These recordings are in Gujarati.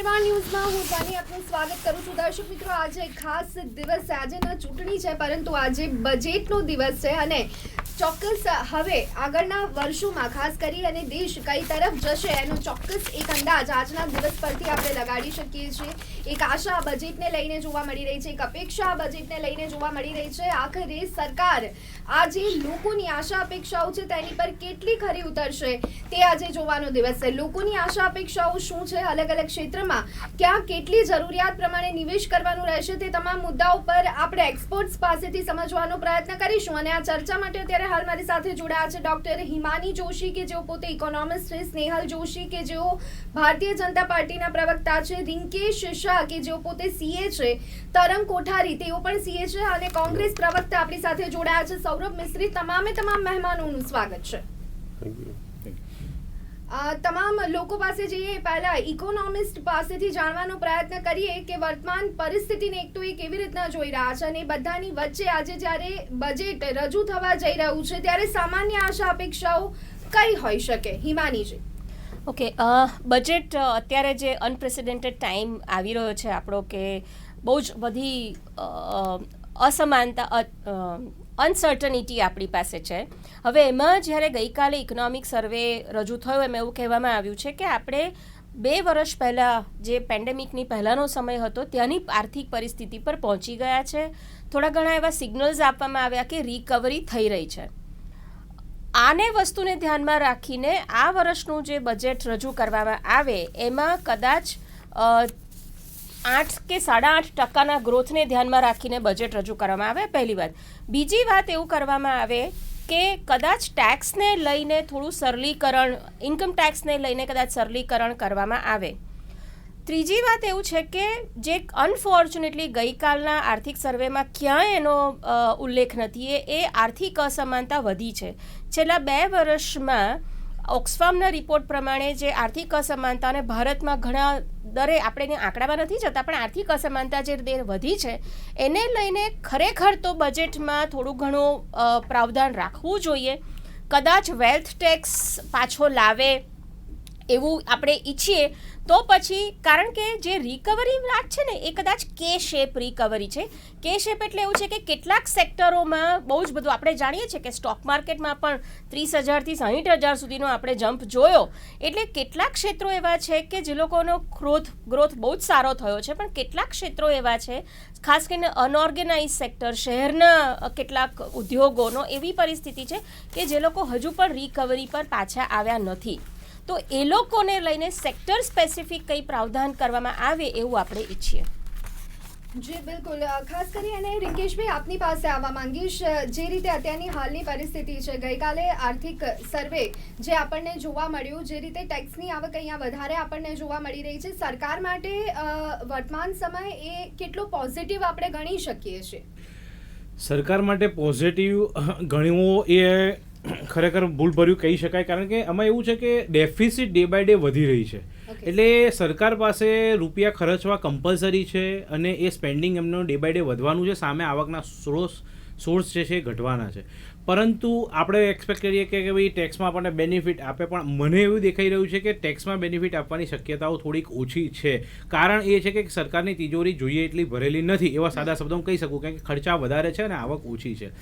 નવનિર્માણ ન્યૂઝમાં હું જાની આપનું સ્વાગત કરું છું. દર્શક મિત્રો, આજે ખાસ દિવસ છે. આજે ન ચૂંટણી છે પરંતુ આજે બજેટનો દિવસ છે અને ચોક્કસ હવે આગળના વર્ષોમાં ખાસ કરી અને દેશ કઈ તરફ જશે એનો ચોક્કસ એક અંદાજ આજના દિવસ પરથી આપણે લગાડી શકીએ છીએ. એક આશા બજેટને લઈને જોવા મળી રહી છે, એક અપેક્ષા બજેટને લઈને જોવા મળી રહી છે. આખરે સરકાર આજે લોકોની આશા અપેક્ષાઓ છે તેની પર કેટલી ખરી ઉતરશે તે આજે જોવાનો દિવસ છે. લોકોની આશા અપેક્ષાઓ શું છે, અલગ અલગ ક્ષેત્રમાં ક્યાં કેટલી જરૂરિયાત પ્રમાણે નિવેશ કરવાનું રહેશે તે તમામ મુદ્દાઓ પર આપણે એક્સપર્ટ્સ પાસેથી સમજવાનો પ્રયત્ન કરીશું. અને આ ચર્ચા માટે અત્યારે હાલ મારી સાથે જોડાયા છે ડોક્ટર હિમાની જોશી કે જેઓ પોતે ઇકોનોમિસ્ટ છે, સ્નેહલ જોશી કે જેઓ ભારતીય જનતા પાર્ટીના પ્રવક્તા છે, રિંકેશ શાહ કે જેઓ પોતે સીએ છે, તરંગ કોઠારી તેઓ પણ સીએ છે અને કોંગ્રેસ પ્રવક્તા આપણી સાથે જોડાયા છે સૌરભ મિસ્ત્રી. તમામ મહેમાનોનું સ્વાગત છે. તમામ લોકો પાસે જઈએ પહેલા ઇકોનોમિસ્ટ પાસેથી જાણવાનો પ્રયત્ન કરીએ કે વર્તમાન પરિસ્થિતિને એક તો એ કેવી રીતના જોઈ રહ્યા છે અને બધાની વચ્ચે આજે જ્યારે બજેટ રજૂ થવા જઈ રહ્યું છે ત્યારે સામાન્ય આશા અપેક્ષાઓ કઈ હોઈ શકે? હિમાનીજી. ઓકે, બજેટ અત્યારે જે અનપ્રેસિડેન્ટેડ ટાઈમ આવી રહ્યો છે આપણો, કે બહુ જ બધી અસમાનતા અનસર્ટનિટી આપણી પાસે છે. હવે એમાં જ્યારે ગઈકાલે ઇકોનોમિક સર્વે રજૂ થયો એમાં એવું કહેવામાં આવ્યું છે કે આપણે 2 વર્ષ પહેલાં જે પેન્ડેમિકની પહેલાંનો સમય હતો ત્યાંની આર્થિક પરિસ્થિતિ પર પહોંચી ગયા છે. થોડા ઘણા એવા સિગ્નલ્સ આપવામાં આવ્યા કે રિકવરી થઈ રહી છે. આને વસ્તુને ધ્યાનમાં રાખીને આ વર્ષનું જે બજેટ રજૂ કરવામાં આવે એમાં કદાચ 8 કે 8.5% ગ્રોથને ધ્યાનમાં રાખીને બજેટ રજૂ કરવામાં આવે, પહેલી વાત. બીજી વાત એવું કરવામાં આવે કે કદાચ ટેક્સને લઈને થોડું સરલીકરણ, ઇન્કમ ટેક્સને લઈને કદાચ સરલીકરણ કરવામાં આવે. ત્રીજી વાત એવું છે કે જે અનફોર્ચ્યુનેટલી ગઈકાલના આર્થિક સર્વેમાં ક્યાંય એનો ઉલ્લેખ નથી, એ આર્થિક અસમાનતા વધી છે. છેલ્લા 2 વર્ષમાં ઓક્સફામના રિપોર્ટ પ્રમાણે જે આર્થિક અસમાનતા અને ભારતમાં ઘણા દરે આપણે આંકડામાં નથી જતા પણ આર્થિક અસમાનતા જે વધી છે એને લઈને ખરેખર તો બજેટમાં થોડું ઘણું પ્રાવધાન રાખવું જોઈએ. કદાચ વેલ્થ ટેક્સ પાછો લાવે એવું આપણે ઈચ્છીએ તો પછી, કારણ કે જે રિકવરી વાત છે ને એ કદાચ કે શેપ રિકવરી છે. કે શેપ એટલે એવું છે કે કેટલાક સેક્ટરોમાં બહુ જ બધું આપણે જાણીએ છીએ કે સ્ટોક માર્કેટમાં પણ 30,000 થી 60,000 સુધીનો આપણે જમ્પ જોયો. એટલે કેટલાક ક્ષેત્રો એવા છે કે જે લોકોનો ગ્રોથ બહુ જ સારો થયો છે, પણ કેટલાક ક્ષેત્રો એવા છે ખાસ કરીને અનઓર્ગેનાઇઝ સેક્ટર, શહેરના કેટલાક ઉદ્યોગોનો એવી પરિસ્થિતિ છે કે જે લોકો હજુ પણ રિકવરી પર પાછા આવ્યા નથી. તો એ લોકોને લઈને સેક્ટર સ્પેસિફિક કંઈ પ્રાવધાન કરવામાં આવે એવું આપણે ઈચ્છીએ. જી બિલકુલ. ખાસ કરી અને રિંકેશભાઈ આપની પાસે આવવા માંગીશ. જે રીતે અત્યારની હાલની પરિસ્થિતિ છે, ગઈકાલે આર્થિક સર્વે જે આપણને જોવા મળ્યું, જે રીતે ટેક્સની આવક અહીંયા વધારે આપણને જોવા મળી રહી છે, સરકાર માટે વર્તમાન સમય એ કેટલો પોઝિટિવ આપણે ગણી શકીએ છીએ? સરકાર માટે પોઝિટિવ ગણવો એ ખરેખર ભૂલભર્યું કહી શકાય, કારણ કે આમાં એવું છે કે ડેફિસિટ ડે બાય ડે વધી રહી છે. એટલે સરકાર પાસે રૂપિયા ખર્ચવા કમ્પલસરી છે અને એ સ્પેન્ડિંગ એમનો ડે બાય ડે વધવાનું છે. સામે આવકના સોર્સ જે છે ઘટવાના છે. પરંતુ આપણે એક્સપેક્ટ કરીએ કે ભાઈ ટેક્સમાં આપણને બેનિફિટ આપે, પણ મને એવું દેખાઈ રહ્યું છે કે ટેક્સમાં બેનિફિટ આપવાની શક્યતાઓ થોડીક ઓછી છે. કારણ એ છે કે સરકારની તિજોરી જોઈએ એટલી ભરેલી નથી, એવા સાદા શબ્દોમાં કહી શકું, કારણ કે ખર્ચા વધારે છે અને આવક ઓછી છે.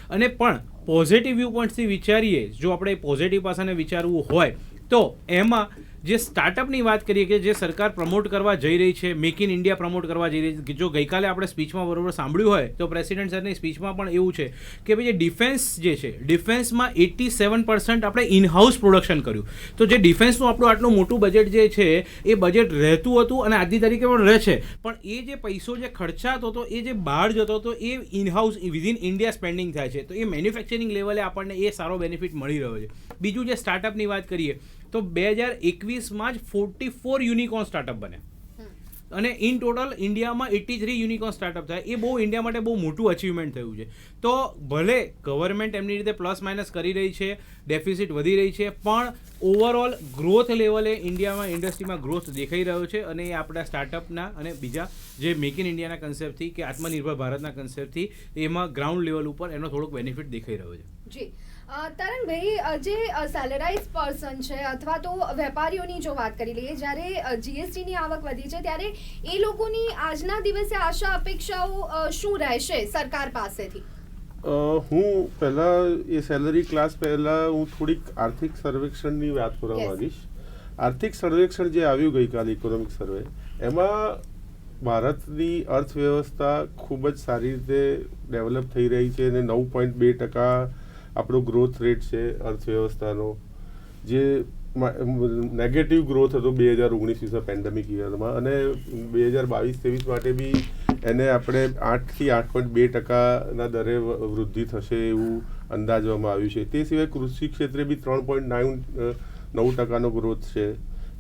અને પણ પોઝિટિવ વ્યૂ પોઈન્ટથી વિચારીએ, જો આપણે પોઝિટિવ પાસાને વિચારવું હોય તો એમાં જે સ્ટાર્ટઅપની વાત કરીએ કે જે સરકાર પ્રમોટ કરવા જઈ રહી છે, મેક ઇન ઇન્ડિયા પ્રમોટ કરવા જઈ રહી છે. જો ગઈકાલે આપણે સ્પીચમાં બરોબર સાંભળ્યું હોય તો પ્રેસિડેન્ટ સરની સ્પીચમાં પણ એવું છે કે ભાઈ જે ડિફેન્સ જે છે, ડિફેન્સમાં 87% આપણે ઇનહાઉસ પ્રોડક્શન કર્યું. તો જે ડિફેન્સનું આપણું આટલું મોટું બજેટ જે છે એ બજેટ રહેતું હતું અને આજની તારીખે પણ રહે છે, પણ એ જે પૈસો જે ખર્ચાતો હતો એ જે બહાર જતો હતો એ ઇનહાઉસ વિધિન ઇન્ડિયા સ્પેન્ડિંગ થાય છે. તો એ મેન્યુફેક્ચરિંગ લેવલે આપણને એ સારો બેનિફિટ મળી રહ્યો છે. બીજું જે સ્ટાર્ટઅપની વાત કરીએ તો 2021માં જ 44 યુનિકોર્ન સ્ટાર્ટઅપ બને અને ઇન ટોટલ ઇન્ડિયામાં 83 યુનિકોર્ન સ્ટાર્ટઅપ થાય. એ બહુ ઇન્ડિયા માટે બહુ મોટું અચીવમેન્ટ થયું છે. તો ભલે ગવર્મેન્ટ એમની રીતે પ્લસ માઇનસ કરી રહી છે, ડેફિસિટ વધી રહી છે, પણ ઓવરઓલ ગ્રોથ લેવલે ઇન્ડિયામાં ઇન્ડસ્ટ્રીમાં ગ્રોથ દેખાઈ રહ્યો છે. અને એ આપણા સ્ટાર્ટઅપના અને બીજા જે મેક ઇન ઇન્ડિયાના કન્સેપ્ટથી કે આત્મનિર્ભર ભારતના કન્સેપ્ટથી એમાં ગ્રાઉન્ડ લેવલ ઉપર એનો થોડોક બેનિફિટ દેખાઈ રહ્યો છે. જી તરણભાઈ, જે સેલેરાઇઝ પર્સન છે અથવા તો વેપારીઓની જો વાત કરી લઈએ, જ્યારે જીએસટીની આવક વધી છે ત્યારે એ લોકોની આજના દિવસે આશા અપેક્ષાઓ શું રહેશે સરકાર પાસેથી? હું પહેલાં એ સેલરી ક્લાસ પહેલાં હું થોડીક આર્થિક સર્વેક્ષણની વાત કરવા Yes. માંગીશ. આર્થિક સર્વેક્ષણ જે આવ્યું ગઈકાલે, ઇકોનોમિક સર્વે, એમાં ભારતની અર્થવ્યવસ્થા ખૂબ જ સારી રીતે ડેવલપ થઈ રહી છે અને 9.2% આપણો ગ્રોથ રેટ છે અર્થવ્યવસ્થાનો, જે નેગેટિવ ગ્રોથ હતો 2019 પેન્ડેમિક યરમાં, અને 2022-23 માટે બી એને આપણે 8થી 8.2% દરે વૃદ્ધિ થશે એવું અંદાજવામાં આવ્યું છે. તે સિવાય કૃષિ ક્ષેત્રે બી 3.9% ગ્રોથ છે.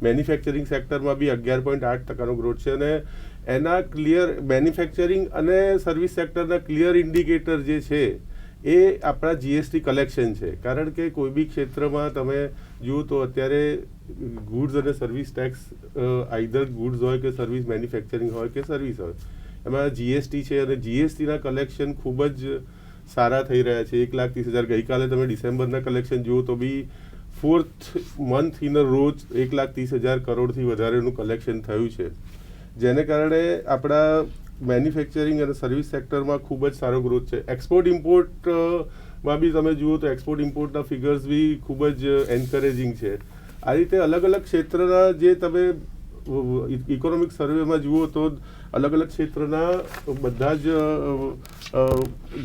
મેન્યુફેક્ચરિંગ સેક્ટરમાં બી 11.8% ગ્રોથ છે. અને એના ક્લિયર મેન્યુફેક્ચરિંગ અને સર્વિસ સેક્ટરના ક્લિયર ઇન્ડિકેટર જે છે એ આપણા જીએસટી કલેક્શન છે. કારણ કે કોઈ બી ક્ષેત્રમાં તમે જુઓ તો અત્યારે ગુડ્સ અને સર્વિસ ટેક્સ, આઈધર ગુડ્સ હોય કે સર્વિસ, મેન્યુફેક્ચરિંગ હોય કે સર્વિસ હોય, એમાં જીએસટી છે અને જીએસટીના કલેક્શન ખૂબ જ સારા થઈ રહ્યા છે. 1,30,000 ગઈકાલે તમે ડિસેમ્બરના કલેક્શન જુઓ તો બી 4th month ઇન અ રોજ 1,30,000 કરોડથી વધારેનું કલેક્શન થયું છે, જેને કારણે આપણા મેન્યુફેક્ચરિંગ અને સર્વિસ સેક્ટરમાં ખૂબ જ સારો ગ્રોથ છે. એક્સપોર્ટ ઇમ્પોર્ટમાં બી તમે જુઓ તો એક્સપોર્ટ ઇમ્પોર્ટના ફિગર્સ બી ખૂબ જ એન્કરેજિંગ છે. આ રીતે અલગ અલગ ક્ષેત્રના જે તમે ઇકોનોમિક સર્વેમાં જુઓ તો અલગ અલગ ક્ષેત્રના બધા જ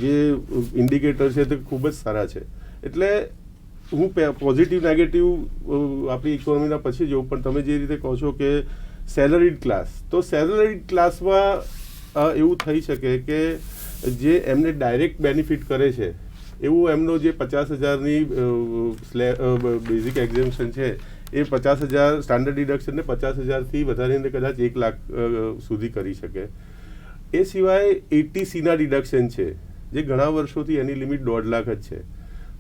જે ઇન્ડિકેટર છે તે ખૂબ જ સારા છે. એટલે હું પોઝિટિવ નેગેટિવ આપણી ઇકોનોમીના પછી જોઉં, પણ તમે જે રીતે કહો છો કે સેલરીડ ક્લાસ, તો સેલરીડ ક્લાસમાં એવું થઈ શકે કે જે એમને ડાયરેક્ટ બેનિફિટ કરે છે એવું એમનો જે 50,000ની બેઝિક એક્ઝેમ્પશન છે એ 50,000 સ્ટાન્ડર્ડ ડિડક્શનને 50,000થી વધારીને કદાચ 1 લાખ સુધી કરી શકે. એ સિવાય 80Cના ડિડક્શન છે, જે ઘણા વર્ષોથી એની લિમિટ 1.5 લાખ જ છે.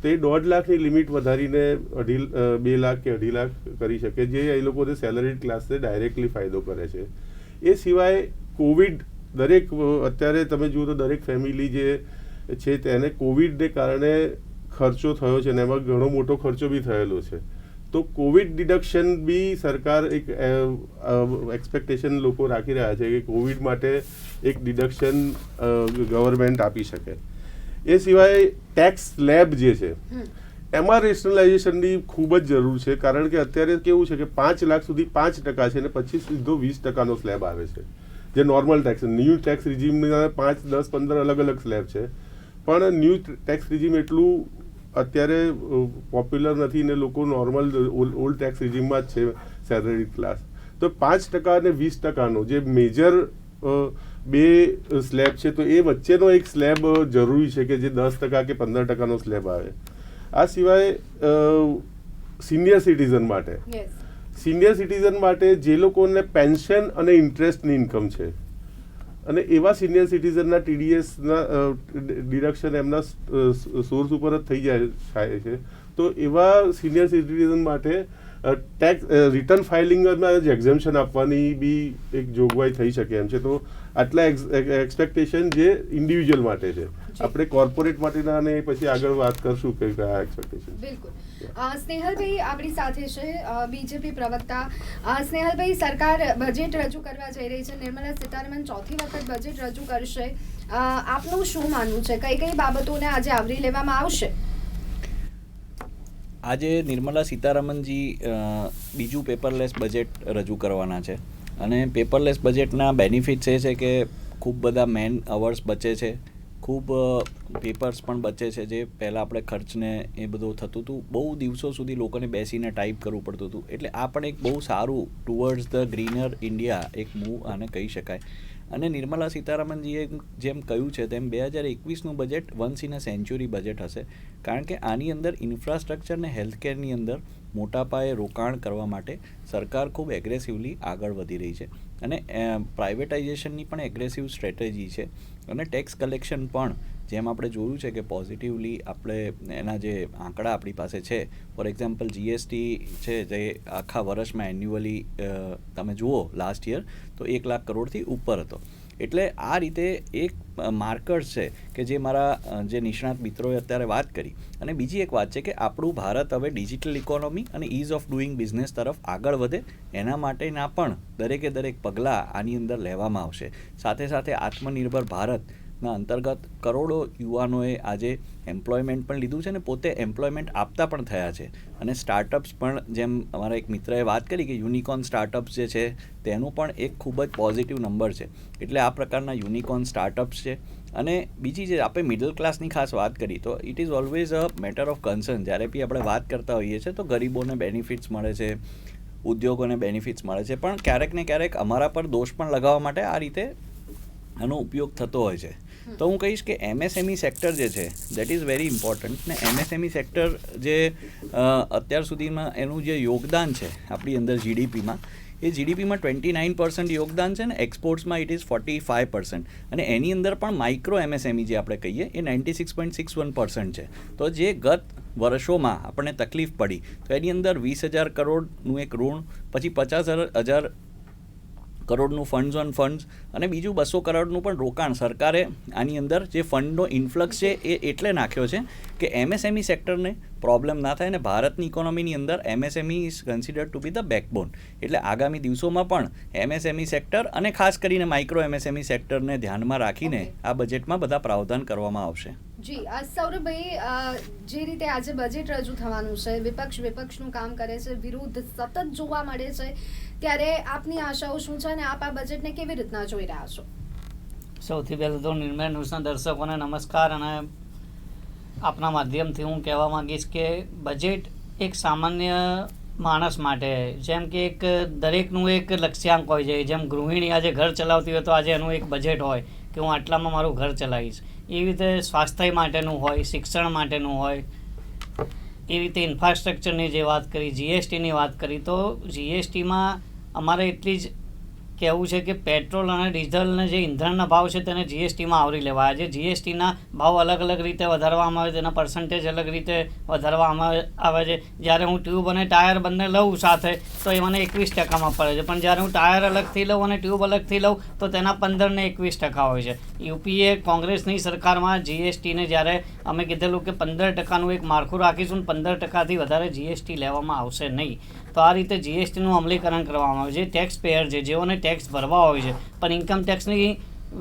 તો એ 1.5 લાખની લિમિટ વધારીને 2 લાખ કે 2.5 લાખ કરી શકે, જે એ લોકોને સેલરીડ ક્લાસને ડાયરેક્ટલી ફાયદો કરે છે. એ સિવાય કોવિડ, દરેક અત્યારે તમે જુઓ તો દરેક ફેમિલી જે છે તેને કોવિડને કારણે ખર્ચો થયો છે અને એમાં ઘણો મોટો ખર્ચો બી થયેલો છે. તો કોવિડ ડિડક્શન બી સરકાર એક એક્સપેક્ટેશન લોકો રાખી રહ્યા છે કે કોવિડ માટે એક ડિડક્શન ગવર્મેન્ટ આપી શકે. એ સિવાય ટેક્સ સ્લેબ જે છે એમાં રેશનલાઇઝેશનની ખૂબ જ જરૂર છે, કારણ કે અત્યારે કેવું છે કે 5 લાખ સુધી 5% છે અને પછી સીધો 20%નો સ્લેબ આવે છે, જે નોર્મલ ટેક્સ. ન્યૂ ટેક્સ રિજીમના 5, 10, 15 અલગ અલગ સ્લેબ છે, પણ ન્યૂ ટેક્સ રિજીમ એટલું અત્યારે પોપ્યુલર નથી ને લોકો નોર્મલ ઓલ્ડ ટેક્સ રિજીમમાં જ છે સેલરીડ ક્લાસ. તો 5% અને 20%નો જે મેજર બે સ્લેબ છે, તો એ વચ્ચેનો એક સ્લેબ જરૂરી છે કે જે 10% કે 15%નો સ્લેબ આવે. આ સિવાય સિનિયર સિટીઝન માટે, સિનિયર સિટીઝન માટે જે લોકોને પેન્શન અને ઇન્ટરેસ્ટની ઇન્કમ છે અને એવા સિનિયર સિટીઝનના ટીડીએસના ડિડક્શન એમના સોર્સ ઉપર જ થઈ જાય છે, તો એવા સિનિયર સિટીઝન માટે ટેક્સ રિટર્ન ફાઇલિંગમાં જ એક્ઝેમ્પશન આપવાની બી એક જોગવાઈ થઈ શકે એમ છે. તો આટલા એક્સપેક્ટેશન જે ઇન્ડિવિજ્યુઅલ માટે છે. આપણે કોર્પોરેટ માટેના અને પછી આગળ વાત કરશું કે કયા એક્સપેક્ટેશન. બિલકુલ. સ્નેહલભાઈ આપણી સાથે છે, બીજેપી પ્રવક્તા. સ્નેહલભાઈ, સરકાર બજેટ રજૂ કરવા જઈ રહી છે. નિર્મલા સીતારમણ ચોથી વખત બજેટ રજૂ કરશે. આપનું શું માનવું છે, કઈ કઈ બાબતોને આજે આવરી લેવામાં આવશે? આજે નિર્મલા સીતારમણજી બીજું પેપરલેસ બજેટ રજૂ કરવાના છે અને પેપરલેસ બજેટના બેનિફિટ્સ એ છે કે ખૂબ બધા મેન અવર્સ બચે છે, ખૂબ પેપર્સ પણ બચે છે, જે પહેલાં આપણે ખર્ચને એ બધું થતું હતું, બહુ દિવસો સુધી લોકોને બેસીને ટાઈપ કરવું પડતું હતું. એટલે આ પણ એક બહુ સારું ટુવર્ડ્સ ધ ગ્રીનર ઇન્ડિયા એક મૂવ આને કહી શકાય. અને નિર્મલા સીતારમણજીએ જેમ કહ્યું છે તેમ 2021નું budget once in a century budget હશે, કારણ કે આની અંદર ઇન્ફ્રાસ્ટ્રક્ચર ને હેલ્થકેરની અંદર મોટા પાયે રોકાણ કરવા માટે સરકાર ખૂબ એગ્રેસિવલી આગળ વધી રહી છે અને પ્રાઇવેટાઇઝેશનની પણ એગ્રેસિવ સ્ટ્રેટેજી છે. અને ટેક્સ કલેક્શન પણ જેમ આપણે જોયું છે કે પોઝિટિવલી આપણે એના જે આંકડા આપણી પાસે છે, ફોર એક્ઝામ્પલ જીએસટી છે જે આખા વર્ષમાં એન્યુઅલી તમે જુઓ લાસ્ટ યર તો 1 લાખ કરોડથી ઉપર હતો. એટલે આ રીતે એક માર્કર્સ છે કે જે મારા જે નિષ્ણાત મિત્રોએ અત્યારે વાત કરી. અને બીજી એક વાત છે કે આપણું ભારત હવે ડિજિટલ ઇકોનોમી અને ઇઝ ઓફ ડુઈંગ બિઝનેસ તરફ આગળ વધે એના માટેના પણ દરેક પગલાં આની અંદર લેવામાં આવશે. સાથે સાથે આત્મનિર્ભર ભારતના અંતર્ગત કરોડો યુવાનોએ આજે એમ્પ્લોયમેન્ટ પણ લીધું છે અને પોતે એમ્પ્લોયમેન્ટ આપતા પણ થયા છે. અને સ્ટાર્ટઅપ્સ પણ જેમ અમારા એક મિત્રએ વાત કરી કે યુનિકોર્ન સ્ટાર્ટઅપ્સ જે છે તેનું પણ એક ખૂબ જ પોઝિટિવ નંબર છે. એટલે આ પ્રકારના યુનિકોર્ન સ્ટાર્ટઅપ્સ છે. અને બીજી જે આપણે મિડલ ક્લાસની ખાસ વાત કરી તો it is always a matter of concern. જ્યારે બી આપણે વાત કરતા હોઈએ છીએ તો ગરીબોને બેનિફિટ્સ મળે છે, ઉદ્યોગોને બેનિફિટ્સ મળે છે, પણ ક્યારેક ને ક્યારેક અમારા પર દોષ પણ લગાવવા માટે આ રીતે આનો ઉપયોગ થતો હોય છે. તો હું કહીશ કે MSME સેક્ટર જે છે દેટ ઇઝ વેરી ઇમ્પોર્ટન્ટ. ને MSME સેક્ટર જે અત્યાર સુધીમાં એનું જે યોગદાન છે આપણી અંદર જીડીપીમાં, એ જીડીપીમાં 29% યોગદાન છે ને એક્સપોર્ટ્સમાં ઇટ ઇઝ 45%. અને એની અંદર પણ માઇક્રો MSME જે આપણે કહીએ એ 96.61% છે. તો જે ગત વર્ષોમાં આપણને તકલીફ પડી તો એની અંદર 20,000 કરોડનું એક ઋણ, પછી 50,000 કરોડનું ફંડ્સ ઓન ફંડ્સ અને બીજું 200 કરોડનું પણ રોકાણ સરકારે આની અંદર જે ફંડનો ઇન્ફ્લક્સ છે એ એટલે નાખ્યો છે કે MSME સેક્ટરને પ્રોબ્લેમ ના થાય. અને ભારતની ઇકોનોમીની અંદર MSME is considered to be the backbone. એટલે આગામી દિવસોમાં પણ MSME સેક્ટર અને ખાસ કરીને માઇક્રો MSME સેક્ટરને ધ્યાનમાં રાખીને આ બજેટમાં બધા પ્રાવધાન કરવામાં આવશે. જી સૌરભભાઈ, જે રીતે આજે બજેટ રજૂ થવાનું છે, વિપક્ષનું કામ કરે છે, વિરોધ સતત જોવા મળે છે, ત્યારે આપની આશાઓ શું છે અને આપ આ બજેટને કેવી રીતના જોઈ રહ્યા છો? સૌથી પહેલાં તો નિર્મય ન્યૂઝના દર્શકોને નમસ્કાર. અને આપના માધ્યમથી હું કહેવા માંગીશ કે બજેટ એક સામાન્ય માણસ માટે, જેમ કે એક દરેકનું એક લક્ષ્યાંક હોય છે. જેમ ગૃહિણી આજે ઘર ચલાવતી હોય તો આજે એનું એક બજેટ હોય કે હું આટલામાં મારું ઘર ચલાવીશ. એવી રીતે સ્વાસ્થ્ય માટેનું હોય, શિક્ષણ માટેનું હોય, એ રીતે ઇન્ફ્રાસ્ટ્રક્ચરની જે વાત કરી, GSTની વાત કરી, તો GSTમાં અમારે એટલી જ કહેવું છે કે પેટ્રોલ અને ડીઝલને જે ઇંધણના ભાવ છે તેને GSTમાં આવરી લેવાયા છે. GSTના ભાવ અલગ અલગ રીતે વધારવામાં આવે, તેના પર્સન્ટેજ અલગ રીતે વધારવામાં આવે છે. જ્યારે હું ટ્યુબ અને ટાયર બંને લઉં સાથે તો એ મને 21% પડે છે, પણ જ્યારે હું ટાયર અલગથી લઉં અને ટ્યુબ અલગથી લઉં તો તેના 15 ને 21% હોય છે. યુપીએ કોંગ્રેસની સરકારમાં GSTને જ્યારે અમે કીધેલું કે 15%નું એક માળખું રાખીશું, 15%થી વધારે GST લેવામાં આવશે નહીં. તો આ રીતે GSTનું અમલીકરણ કરવામાં આવે છે. ટેક્સ પેયર છે, જેઓને ટેક્સ ભરવા હોય છે પણ ઇન્કમ ટેક્સની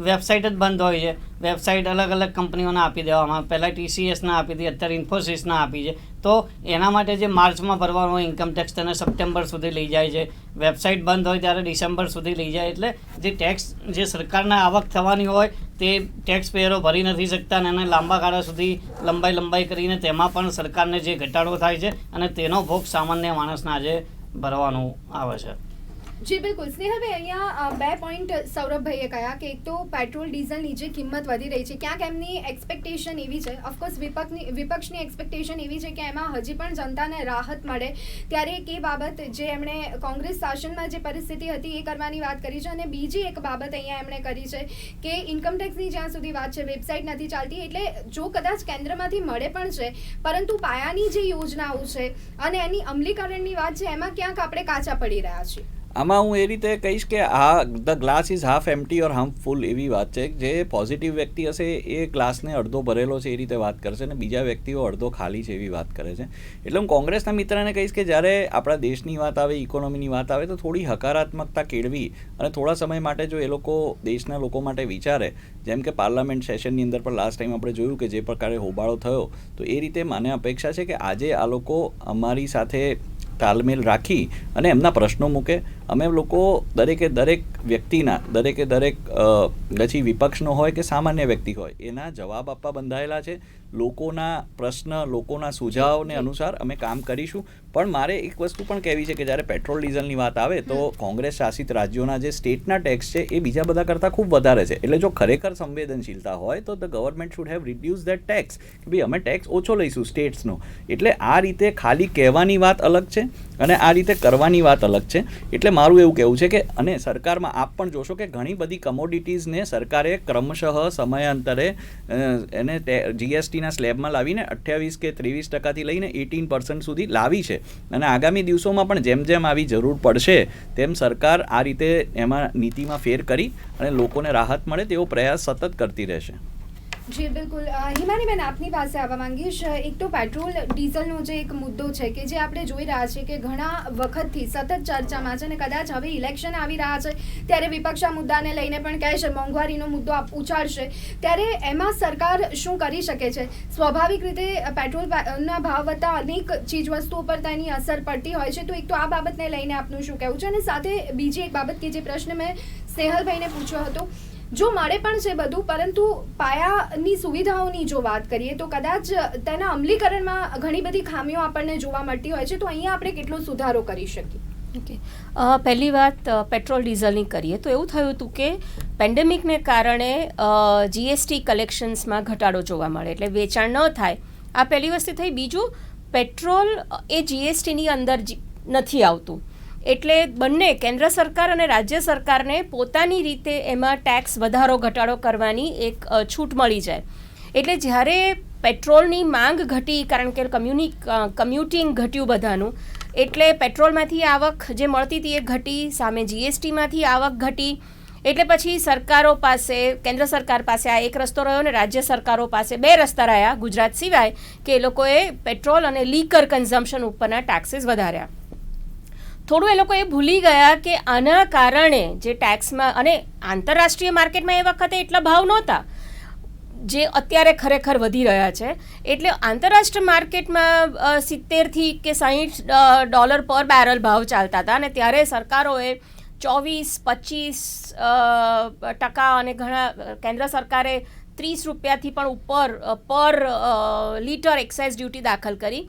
વેબસાઇટ જ બંધ હોય છે, વેબસાઇટ અલગ અલગ કંપનીઓને આપી દેવામાં, પહેલાં TCSને આપી હતી, અત્યારે ઇન્ફોસિસને આપી છે. તો એના માટે જે માર્ચમાં ભરવાનો હોય ઇન્કમ ટેક્સ તેને સપ્ટેમ્બર સુધી લઈ જાય છે. વેબસાઇટ બંધ હોય ત્યારે ડિસેમ્બર સુધી લઈ જાય. એટલે જે ટેક્સ જે સરકારને આવક થવાની હોય તે ટેક્સ પેયરો ભરી નથી શકતા અને એને લાંબા ગાળા સુધી લંબાઈ કરીને તેમાં પણ સરકારને જે ઘટાડો થાય છે અને તેનો ભોગ સામાન્ય માણસને આજે ભરવાનું આવે છે. જી બિલકુલ. સ્નેહલભાઈ, અહીંયા 2 પોઈન્ટ સૌરભભાઈએ કહ્યા કે એક તો પેટ્રોલ ડીઝલની જે કિંમત વધી રહી છે, ક્યાંક એમની એક્સપેક્ટેશન એવી છે, ઓફકોર્સ વિપક્ષની એક્સપેક્ટેશન એવી છે કે એમાં હજી પણ જનતાને રાહત મળે. ત્યારે એક એ બાબત જે એમણે કોંગ્રેસ શાસનમાં જે પરિસ્થિતિ હતી એ કરવાની વાત કરી છે. અને બીજી એક બાબત અહીંયા એમણે કરી છે કે ઇન્કમટેક્સની જ્યાં સુધી વાત છે, વેબસાઇટ નથી ચાલતી. એટલે જો કદાચ કેન્દ્રમાંથી મળે પણ છે, પરંતુ પાયાની જે યોજનાઓ છે અને એની અમલીકરણની વાત છે, એમાં ક્યાંક આપણે કાચા પડી રહ્યા છીએ. આમાં હું એ રીતે કહીશ કે આ the glass is half empty or half full એવી વાત છે. જે પોઝિટિવ વ્યક્તિ હશે એ ગ્લાસને અડધો ભરેલો છે એ રીતે વાત કરશે અને બીજા વ્યક્તિઓ અડધો ખાલી છે એવી વાત કરે છે. એટલે હું કોંગ્રેસના મિત્રને કહીશ કે જ્યારે આપણા દેશની વાત આવે, ઇકોનોમીની વાત આવે તો થોડી હકારાત્મકતા કેળવી અને થોડા સમય માટે જો એ લોકો દેશના લોકો માટે વિચારે, જેમ કે પાર્લામેન્ટ સેશનની અંદર પણ લાસ્ટ ટાઈમ આપણે જોયું કે જે પ્રકારે હોબાળો થયો, તો એ રીતે મને અપેક્ષા છે કે આજે આ લોકો અમારી સાથે તાલમેલ રાખી અને એમના પ્રશ્નો મૂકે. અમે લોકો દરેક વ્યક્તિના દરેક પછી વિપક્ષનો હોય કે સામાન્ય વ્યક્તિ હોય એના જવાબ આપવા બંધાયેલા છે. લોકોના પ્રશ્ન, લોકોના સુઝાવને અનુસાર અમે કામ કરીશું. પણ મારે એક વસ્તુ પણ કહેવી છે કે જ્યારે પેટ્રોલ ડીઝલની વાત આવે તો કોંગ્રેસ શાસિત રાજ્યોના જે સ્ટેટના ટેક્સ છે એ બીજા બધા કરતાં ખૂબ વધારે છે. એટલે જો ખરેખર સંવેદનશીલતા હોય તો the government should have reduce that tax કે ભાઈ અમે ટેક્સ ઓછો લઈશું સ્ટેટ્સનો. એટલે આ રીતે ખાલી કહેવાની વાત અલગ છે અને આ રીતે કરવાની વાત અલગ છે. એટલે મારું એવું કહેવું છે કે અને સરકારમાં આપ પણ જોશો કે ઘણી બધી કમોડિટીઝને સરકારે ક્રમશઃ સમયાંતરે એને જીએસટીના સ્લેબમાં લાવીને 28 કે 23% લઈને 18% સુધી લાવી છે. અને આગામી દિવસોમાં પણ જેમ જેમ આવી જરૂર પડશે તેમ સરકાર આ રીતે એમાં નીતિમાં ફેર કરી અને લોકોને રાહત મળે તેવો પ્રયાસ સતત કરતી રહેશે. જી બિલકુલ. હિમાનીબેન, આપની પાસે આવવા માંગીશ. એક તો પેટ્રોલ ડીઝલનો જે એક મુદ્દો છે કે જે આપણે જોઈ રહ્યા છીએ કે ઘણા વખતથી સતત ચર્ચામાં છે અને કદાચ હવે ઇલેક્શન આવી રહ્યા છે ત્યારે વિપક્ષ આ મુદ્દાને લઈને પણ કહેશે, મોંઘવારીનો મુદ્દો ઉછાળશે, ત્યારે એમાં સરકાર શું કરી શકે છે? સ્વાભાવિક રીતે પેટ્રોલના ભાવ વધતા અનેક ચીજવસ્તુઓ પર તેની અસર પડતી હોય છે, તો એક તો આ બાબતને લઈને આપનું શું કહેવું છે? અને સાથે બીજી એક બાબત કે જે પ્રશ્ન મેં સ્નેહલભાઈને પૂછ્યો હતો, જો મળે પણ છે બધું, પરંતુ પાયાની સુવિધાઓની જો વાત કરીએ તો કદાચ તેના અમલીકરણમાં ઘણી બધી ખામીઓ આપણને જોવા મળતી હોય છે, તો અહીંયા આપણે કેટલો સુધારો કરી શકીએ? ઓકે, પહેલી વાત પેટ્રોલ ડીઝલની કરીએ તો એવું થયું હતું કે પેન્ડેમિકને કારણે જીએસટી કલેક્શન્સમાં ઘટાડો જોવા મળે, એટલે વેચાણ ન થાય. આ પહેલી વસ્તુ થઈ. બીજું, પેટ્રોલ એ જીએસટીની અંદર નથી આવતું, એટલે બંને કેન્દ્ર સરકાર અને રાજ્ય સરકારને પોતાની રીતે એમાં ટેક્સ વધારો ઘટાડો કરવાની એક છૂટ મળી જાય. એટલે જ્યારે પેટ્રોલની માંગ ઘટી, કારણ કે કમ્યુટિંગ ઘટ્યું બધાનું, એટલે પેટ્રોલમાંથી આવક જે મળતી હતી એ ઘટી, સામે જીએસટીમાંથી આવક ઘટી, એટલે પછી સરકારો પાસે, કેન્દ્ર સરકાર પાસે આ એક રસ્તો રહ્યો અને રાજ્ય સરકારો પાસે 2 રસ્તા રહ્યા ગુજરાત સિવાય, કે એ લોકોએ પેટ્રોલ અને લીકર કન્ઝમ્પશન ઉપરના ટેક્સીસ વધાર્યા. થોડું એ લોકો એ ભૂલી ગયા કે આના કારણે જે ટેક્સમાં, અને આંતરરાષ્ટ્રીય માર્કેટમાં એ વખતે એટલા ભાવ નહોતા જે અત્યારે ખરેખર વધી રહ્યા છે. એટલે આંતરરાષ્ટ્રીય માર્કેટમાં 70 કે $60 પર બેરલ ભાવ ચાલતા હતા, અને ત્યારે સરકારોએ 24-25% અને ઘણા કેન્દ્ર સરકારે 30 રૂપિયાથી પણ ઉપર પર લીટર એક્સાઇઝ ડ્યુટી દાખલ કરી.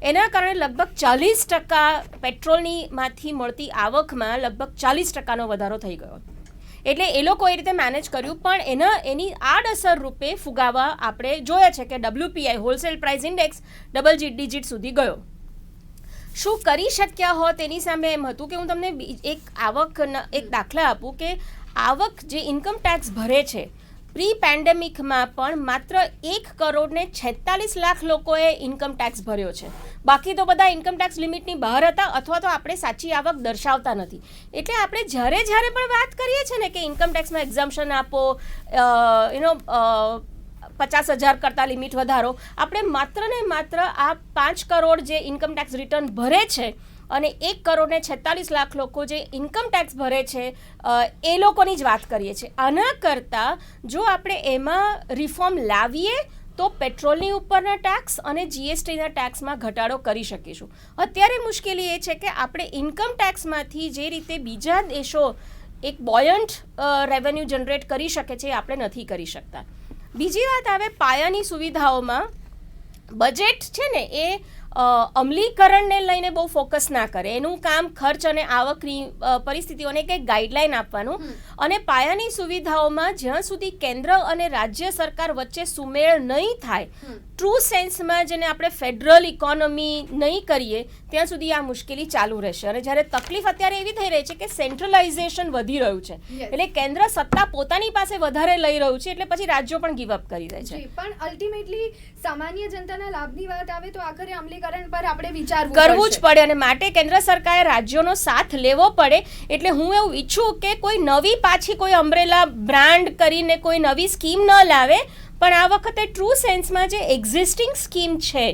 એના કારણે લગભગ 40% પેટ્રોલની માંથી મળતી આવકમાં લગભગ 40%નો વધારો થઈ ગયો. એટલે એ લોકો એ રીતે મેનેજ કર્યું, પણ એની આડઅસર રૂપે ફુગાવા આપણે જોયા છે કે WPI wholesale price index double digit સુધી ગયો. શું કરી શક્યા હોત એની સામે એમ હતું કે હું તમને એક દાખલા આપું કે આવક જે ઇન્કમ ટેક્સ ભરે છે પ્રી પેન્ડેમિકમાં પણ માત્ર 1,46 લાખ લોકોએ ઇન્કમ ટેક્સ ભર્યો છે. બાકી તો બધા ઇન્કમ ટેક્સ લિમિટની બહાર હતા, અથવા તો આપણે સાચી આવક દર્શાવતા નથી. એટલે આપણે જ્યારે પણ વાત કરીએ છીએ ને કે ઇન્કમ ટેક્સમાં એક્ઝમ્પશન આપો, 50,000 કરતાં લિમિટ વધારો, આપણે માત્ર ને માત્ર આ 5 કરોડ જે ઇન્કમ ટેક્સ રિટર્ન ભરે છે અને 1,46 લાખ લોકો જે ઇન્કમ ટેક્સ ભરે છે એ લોકોની જ વાત કરીએ છીએ. આના કરતાં જો આપણે એમાં રિફોર્મ લાવીએ તો પેટ્રોલની ઉપરના ટેક્સ અને જીએસટીના ટેક્સમાં ઘટાડો કરી શકીશું. અત્યારે મુશ્કેલી એ છે કે આપણે ઇન્કમ ટેક્સમાંથી જે રીતે બીજા દેશો એક બોયન્ટ રેવન્યુ જનરેટ કરી શકે છે એ આપણે નથી કરી શકતા. બીજી વાત આવે પાયાની સુવિધાઓમાં, બજેટ છે ને એ અમલીકરણને લઈને બહુ ફોકસ ના કરે, એનું કામ ખર્ચ અને આવકની પરિસ્થિતિઓને કંઈક ગાઈડલાઈન આપવાનું, અને પાયાની સુવિધાઓમાં જ્યાં સુધી કેન્દ્ર અને રાજ્ય સરકાર વચ્ચે સુમેળ નહીં થાય, ટ્રુ સેન્સમાં જેને આપણે ફેડરલ ઇકોનોમી નહીં કરીએ ત્યાં સુધી આ મુશ્કેલી ચાલુ રહેશે. અને જ્યારે તકલીફ અત્યારે એવી થઈ રહી છે કે સેન્ટ્રલાઇઝેશન વધી રહ્યું છે, એટલે કેન્દ્ર સત્તા પોતાની પાસે વધારે લઈ રહ્યું છે, એટલે પછી રાજ્યો પણ ગીવઅપ કરી દે છે. પણ અલ્ટિમેટલી સામાન્ય જનતાના લાભની વાત આવે તો આખરે અમલીકરણ પર આપણે વિચારવું કરવું જ પડે, અને માટે કેન્દ્ર સરકારે રાજ્યોનો સાથ લેવો પડે. એટલે હું એવું ઈચ્છું કે કોઈ નવી પાછી કોઈ અમ્બ્રેલા બ્રાન્ડ કરીને કોઈ નવી સ્કીમ ન લાવે, પણ આ વખતે ટ્રુ સેન્સમાં જે એક્ઝિસ્ટિંગ સ્કીમ છે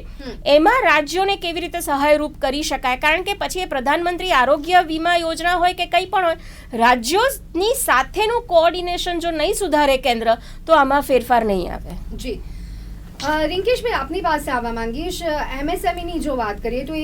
એમાં રાજ્યોને કેવી રીતે સહાયરૂપ કરી શકાય, કારણ કે પછી એ પ્રધાનમંત્રી આરોગ્ય વીમા યોજના હોય કે કંઈ પણ હોય, રાજ્યોની સાથેનું કોઓર્ડિનેશન જો નહીં સુધારે કેન્દ્ર તો આમાં ફેરફાર નહીં આવે. જી રિંકેશભાઈ, આપની પાસે આવવા માંગીશ. MSMEની જો વાત કરીએ તો એ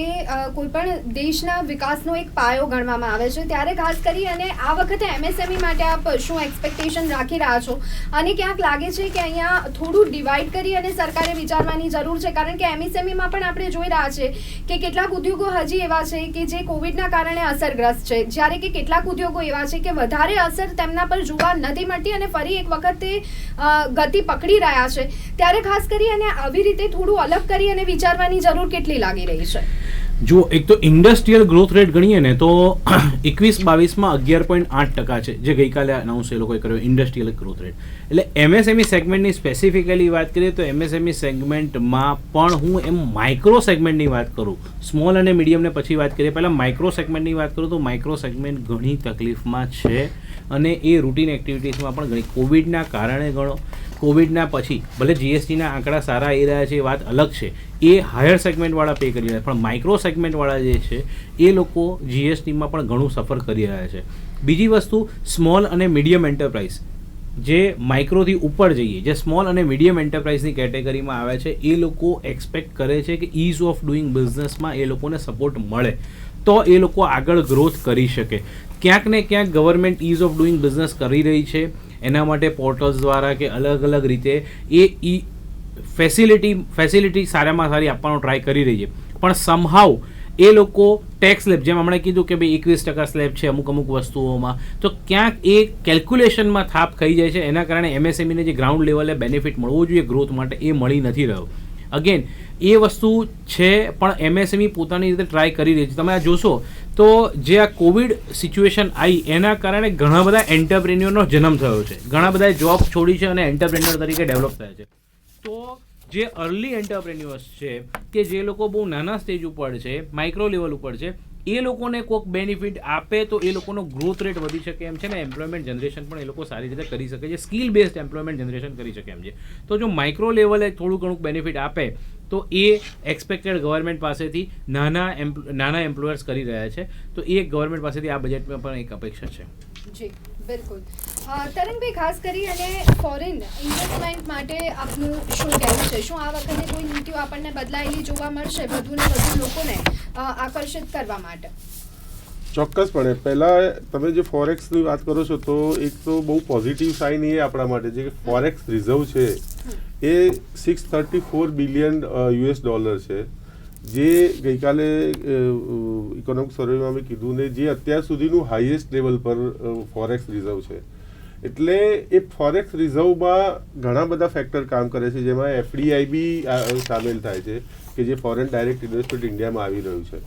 કોઈ પણ દેશના વિકાસનો એક પાયો ગણવામાં આવે છે, ત્યારે ખાસ કરી અને આ વખતે MSME માટે આપ શું એક્સપેક્ટેશન રાખી રહ્યા છો? અને ક્યાંક લાગે છે કે અહીંયા થોડું ડિવાઈડ કરી અને સરકારે વિચારવાની જરૂર છે, કારણ કે MSMEમાં પણ આપણે જોઈ રહ્યા છે કે કેટલાક ઉદ્યોગો હજી એવા છે કે જે કોવિડના કારણે અસરગ્રસ્ત છે, જ્યારે કે કેટલાક ઉદ્યોગો એવા છે કે વધારે અસર તેમના પર જોવા નથી મળતી અને ફરી એક વખત તે ગતિ પકડી રહ્યા છે. ત્યારે ખાસ કરી કરી અને આવી રીતે થોડું અલગ કરી અને વિચારવાની જરૂર કેટલી લાગી રહી છે? જો એક તો ઇન્ડસ્ટ્રીયલ ગ્રોથ રેટ ગણીએ ને તો 21-22માં 11.8% છે, જે ગઈકાલે અનાઉન્સ એ લોકોએ કર્યો ઇન્ડસ્ટ્રીયલ ગ્રોથ રેટ. એટલે એમએસએમઈ સેગમેન્ટની સ્પેસિફિકલી વાત કરીએ તો એમએસએમઈ સેગમેન્ટમાં પણ હું એમ માઇક્રો સેગમેન્ટની વાત કરું, સ્મોલ અને મીડિયમને પછી વાત કરીએ, પહેલાં માઇક્રો સેગમેન્ટની વાત કરું તો માઇક્રો સેગમેન્ટ ઘણી તકલીફમાં છે અને એ રૂટીન એક્ટિવિટીઝમાં પણ ઘણી કોવિડના કારણે ગણો, કોવિડના પછી ભલે જીએસટીના આંકડા સારા આવી રહ્યા છે એ વાત અલગ છે, એ હાયર સેગમેન્ટવાળા પે કરી રહ્યા છે, પણ માઇક્રો સેગમેન્ટવાળા જે છે એ લોકો જીએસટીમાં પણ ઘણું સફર કરી રહ્યા છે. બીજી વસ્તુ સ્મોલ અને મીડિયમ એન્ટરપ્રાઇઝ, જે માઇક્રોથી ઉપર જઈએ, જે સ્મોલ અને મીડિયમ એન્ટરપ્રાઇઝની કેટેગરીમાં આવે છે, એ લોકો એક્સપેક્ટ કરે છે કે ઇઝ ઓફ ડુઈંગ બિઝનેસમાં એ લોકોને સપોર્ટ મળે તો એ લોકો આગળ ગ્રોથ કરી શકે. ક્યાંક ને ક્યાંક government ease of doing business કરી રહી છે, એના માટે પોર્ટલ્સ દ્વારા કે અલગ અલગ રીતે એ ફેસિલિટી સારામાં સારી આપવાનો ટ્રાય કરી રહી છે, પણ સમહાઉ એ લોકો ટેક્સ સ્લેબ, જેમ હમણાં કીધું કે ભાઈ 21% સ્લેબ છે અમુક વસ્તુઓમાં, તો ક્યાંક એ કેલ્ક્યુલેશનમાં થાપ ખાઈ જાય છે. એના કારણે એમએસએમઈને જે ગ્રાઉન્ડ લેવલે બેનિફિટ મળવો જોઈએ ગ્રોથ માટે એ મળી નથી રહ્યો. અગેન એ વસ્તુ છે, પણ એમએસએમઈ પોતાની રીતે ટ્રાય કરી રહી છે. તમે આ જોશો તો જે આ કોવિડ સિચ્યુએશન આવી એના કારણે ઘણા બધા એન્ટરપ્રેન્યોરનો જન્મ થયો છે, ઘણા બધા જોબ છોડી છે અને એન્ટરપ્રેન્યોર તરીકે ડેવલપ થયા છે. તો જે અર્લી એન્ટરપ્રેન્યોર્સ છે કે જે લોકો બહુ નાના સ્ટેજ ઉપર છે, માઇક્રો લેવલ ઉપર છે, એ લોકોને કોઈક બેનિફિટ આપે તો એ લોકોનો ગ્રોથ રેટ વધી શકે એમ છે ને એમ્પ્લોયમેન્ટ જનરેશન પણ એ લોકો સારી રીતે કરી શકે છે, સ્કિલ બેઝડ એમ્પ્લોયમેન્ટ જનરેશન કરી શકે એમ છે. તો જો માઇક્રો લેવલે થોડું ઘણું બેનિફિટ આપે તો એ એક્સપેક્ટેડ ગવર્મેન્ટ પાસેથી નાના એમ્પ્લોયર્સ કરી રહ્યા છે, તો એ ગવર્મેન્ટ પાસેથી આ બજેટમાં પણ એક અપેક્ષા છે. જી બિલકુલ. તરંગભાઈ, ખાસ કરી અને ફોરેન ઇન્વેસ્ટમેન્ટ માટે આપનું શું કહેવું છે? શું આ વખતે કોઈ નીતિઓ આપણને બદલાયેલી જોવા મળશે વધુ ને વધુ લોકોને આકર્ષિત કરવા માટે? ચોક્કસપણે. પહેલાં તમે જે ફોરેક્સની વાત કરો છો તો એક તો બહુ પોઝિટિવ સાઇન એ આપણા માટે છે કે ફોરેક્સ રિઝર્વ છે એ $634 બિલિયન છે, જે ગઈકાલે ઇકોનોમિક સર્વેમાં મેં કીધું ને, જે અત્યાર સુધીનું હાઈએસ્ટ લેવલ પર ફોરેક્સ રિઝર્વ છે. એટલે એ ફોરેક્સ રિઝર્વમાં ઘણા બધા ફેક્ટર કામ કરે છે, જેમાં એફડીઆઈ બી સામેલ થાય છે કે જે ફોરેન ડાયરેક્ટ ઇન્વેસ્ટમેન્ટ ઇન્ડિયામાં આવી રહ્યું છે.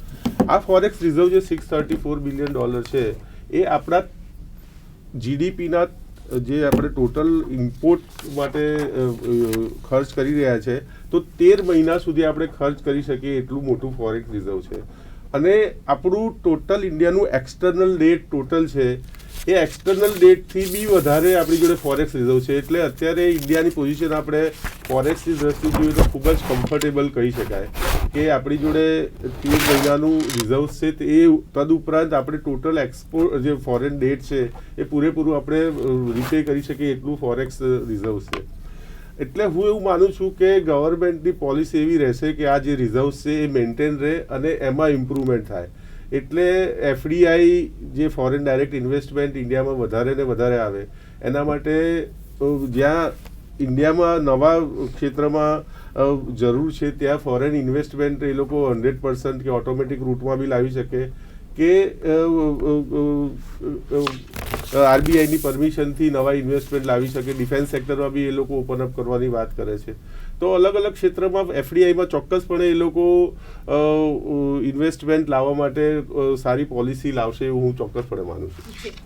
આ ફોરેક્સ રિઝર્વ જે $634 બિલિયન છે એ આપણા જીડીપીના જે આપણે ટોટલ ઇમ્પોર્ટ માટે ખર્ચ કરી રહ્યા છે તો 13 મહિના સુધી આપણે ખર્ચ કરી શકીએ એટલું મોટું ફોરેક્સ રિઝર્વ છે. અને આપણું ટોટલ ઇન્ડિયાનું એક્સટર્નલ ડેટ ટોટલ છે એ એક્સટર્નલ ડેટથી બી વધારે આપણી જોડે ફોરેક્સ રિઝર્વ છે. એટલે અત્યારે ઇન્ડિયાની પોઝિશન આપણે ફોરેક્સની દ્રષ્ટિએ જોઈએ તો ખૂબ જ કમ્ફર્ટેબલ કહી શકાય કે આપણી જોડે 3 મહિનાનું રિઝર્વ છે. એ તદુપરાંત આપણે ટોટલ એક્સપોર્ટ જે ફોરેન ડેટ છે એ પૂરેપૂરું આપણે રીપે કરી શકીએ એટલું ફોરેક્સ રિઝર્વ છે. એટલે હું એવું માનું છું કે ગવર્મેન્ટની પોલિસી એવી રહેશે કે આ જે રિઝર્વ છે એ મેન્ટેન રહે અને એમાં ઇમ્પ્રુવમેન્ટ થાય. એટલે એફડીઆઈ જે ફોરેન ડાયરેક્ટ ઇન્વેસ્ટમેન્ટ ઇન્ડિયામાં વધારે ને વધારે આવે એના માટે જ્યાં ઇન્ડિયામાં નવા ક્ષેત્રમાં જરૂર છે ત્યાં ફોરેન ઇન્વેસ્ટમેન્ટ એ લોકો 100% કે ઓટોમેટિક રૂટમાં બી લાવી શકે કે આરબીઆઈની પરમિશનથી નવા ઇન્વેસ્ટમેન્ટ લાવી શકે. ડિફેન્સ સેક્ટરમાં બી એ લોકો ઓપન અપ કરવાની વાત કરે છે. તો અલગ અલગ ક્ષેત્રમાં એફડીઆઈમાં ચોક્કસપણે એ લોકો ઇન્વેસ્ટમેન્ટ લાવવા માટે સારી પોલિસી લાવશે એવું હું ચોક્કસપણે માનું છું.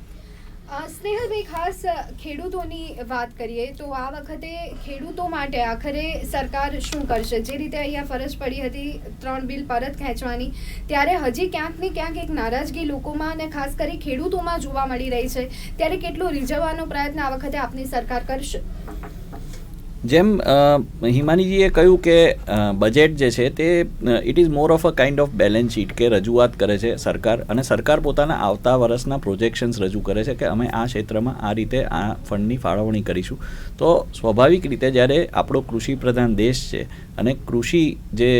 સ્નેહલભાઈ, ખાસ ખેડૂતોની વાત કરીએ તો આ વખતે ખેડૂતો માટે આખરે સરકાર શું કરશે? જે રીતે અહીંયા ફરજ પડી હતી 3 બિલ પરત ખેંચવાની, ત્યારે હજી ક્યાંક ને ક્યાંક એક નારાજગી લોકોમાં અને ખાસ કરી ખેડૂતોમાં જોવા મળી રહી છે, ત્યારે કેટલો રીઝવવાનો પ્રયત્ન આ વખતે આપની સરકાર કરશે? જેમ હિમાનીજીએ કહ્યું કે બજેટ જે છે તે it is more of a kind of balance sheet કે રજૂઆત કરે છે સરકાર, અને સરકાર પોતાના આવતા વર્ષના પ્રોજેક્શન્સ રજૂ કરે છે કે અમે આ ક્ષેત્રમાં આ રીતે આ ફંડની ફાળવણી કરીશું. તો સ્વાભાવિક રીતે જ્યારે આપણો કૃષિ પ્રધાન દેશ છે અને કૃષિ જે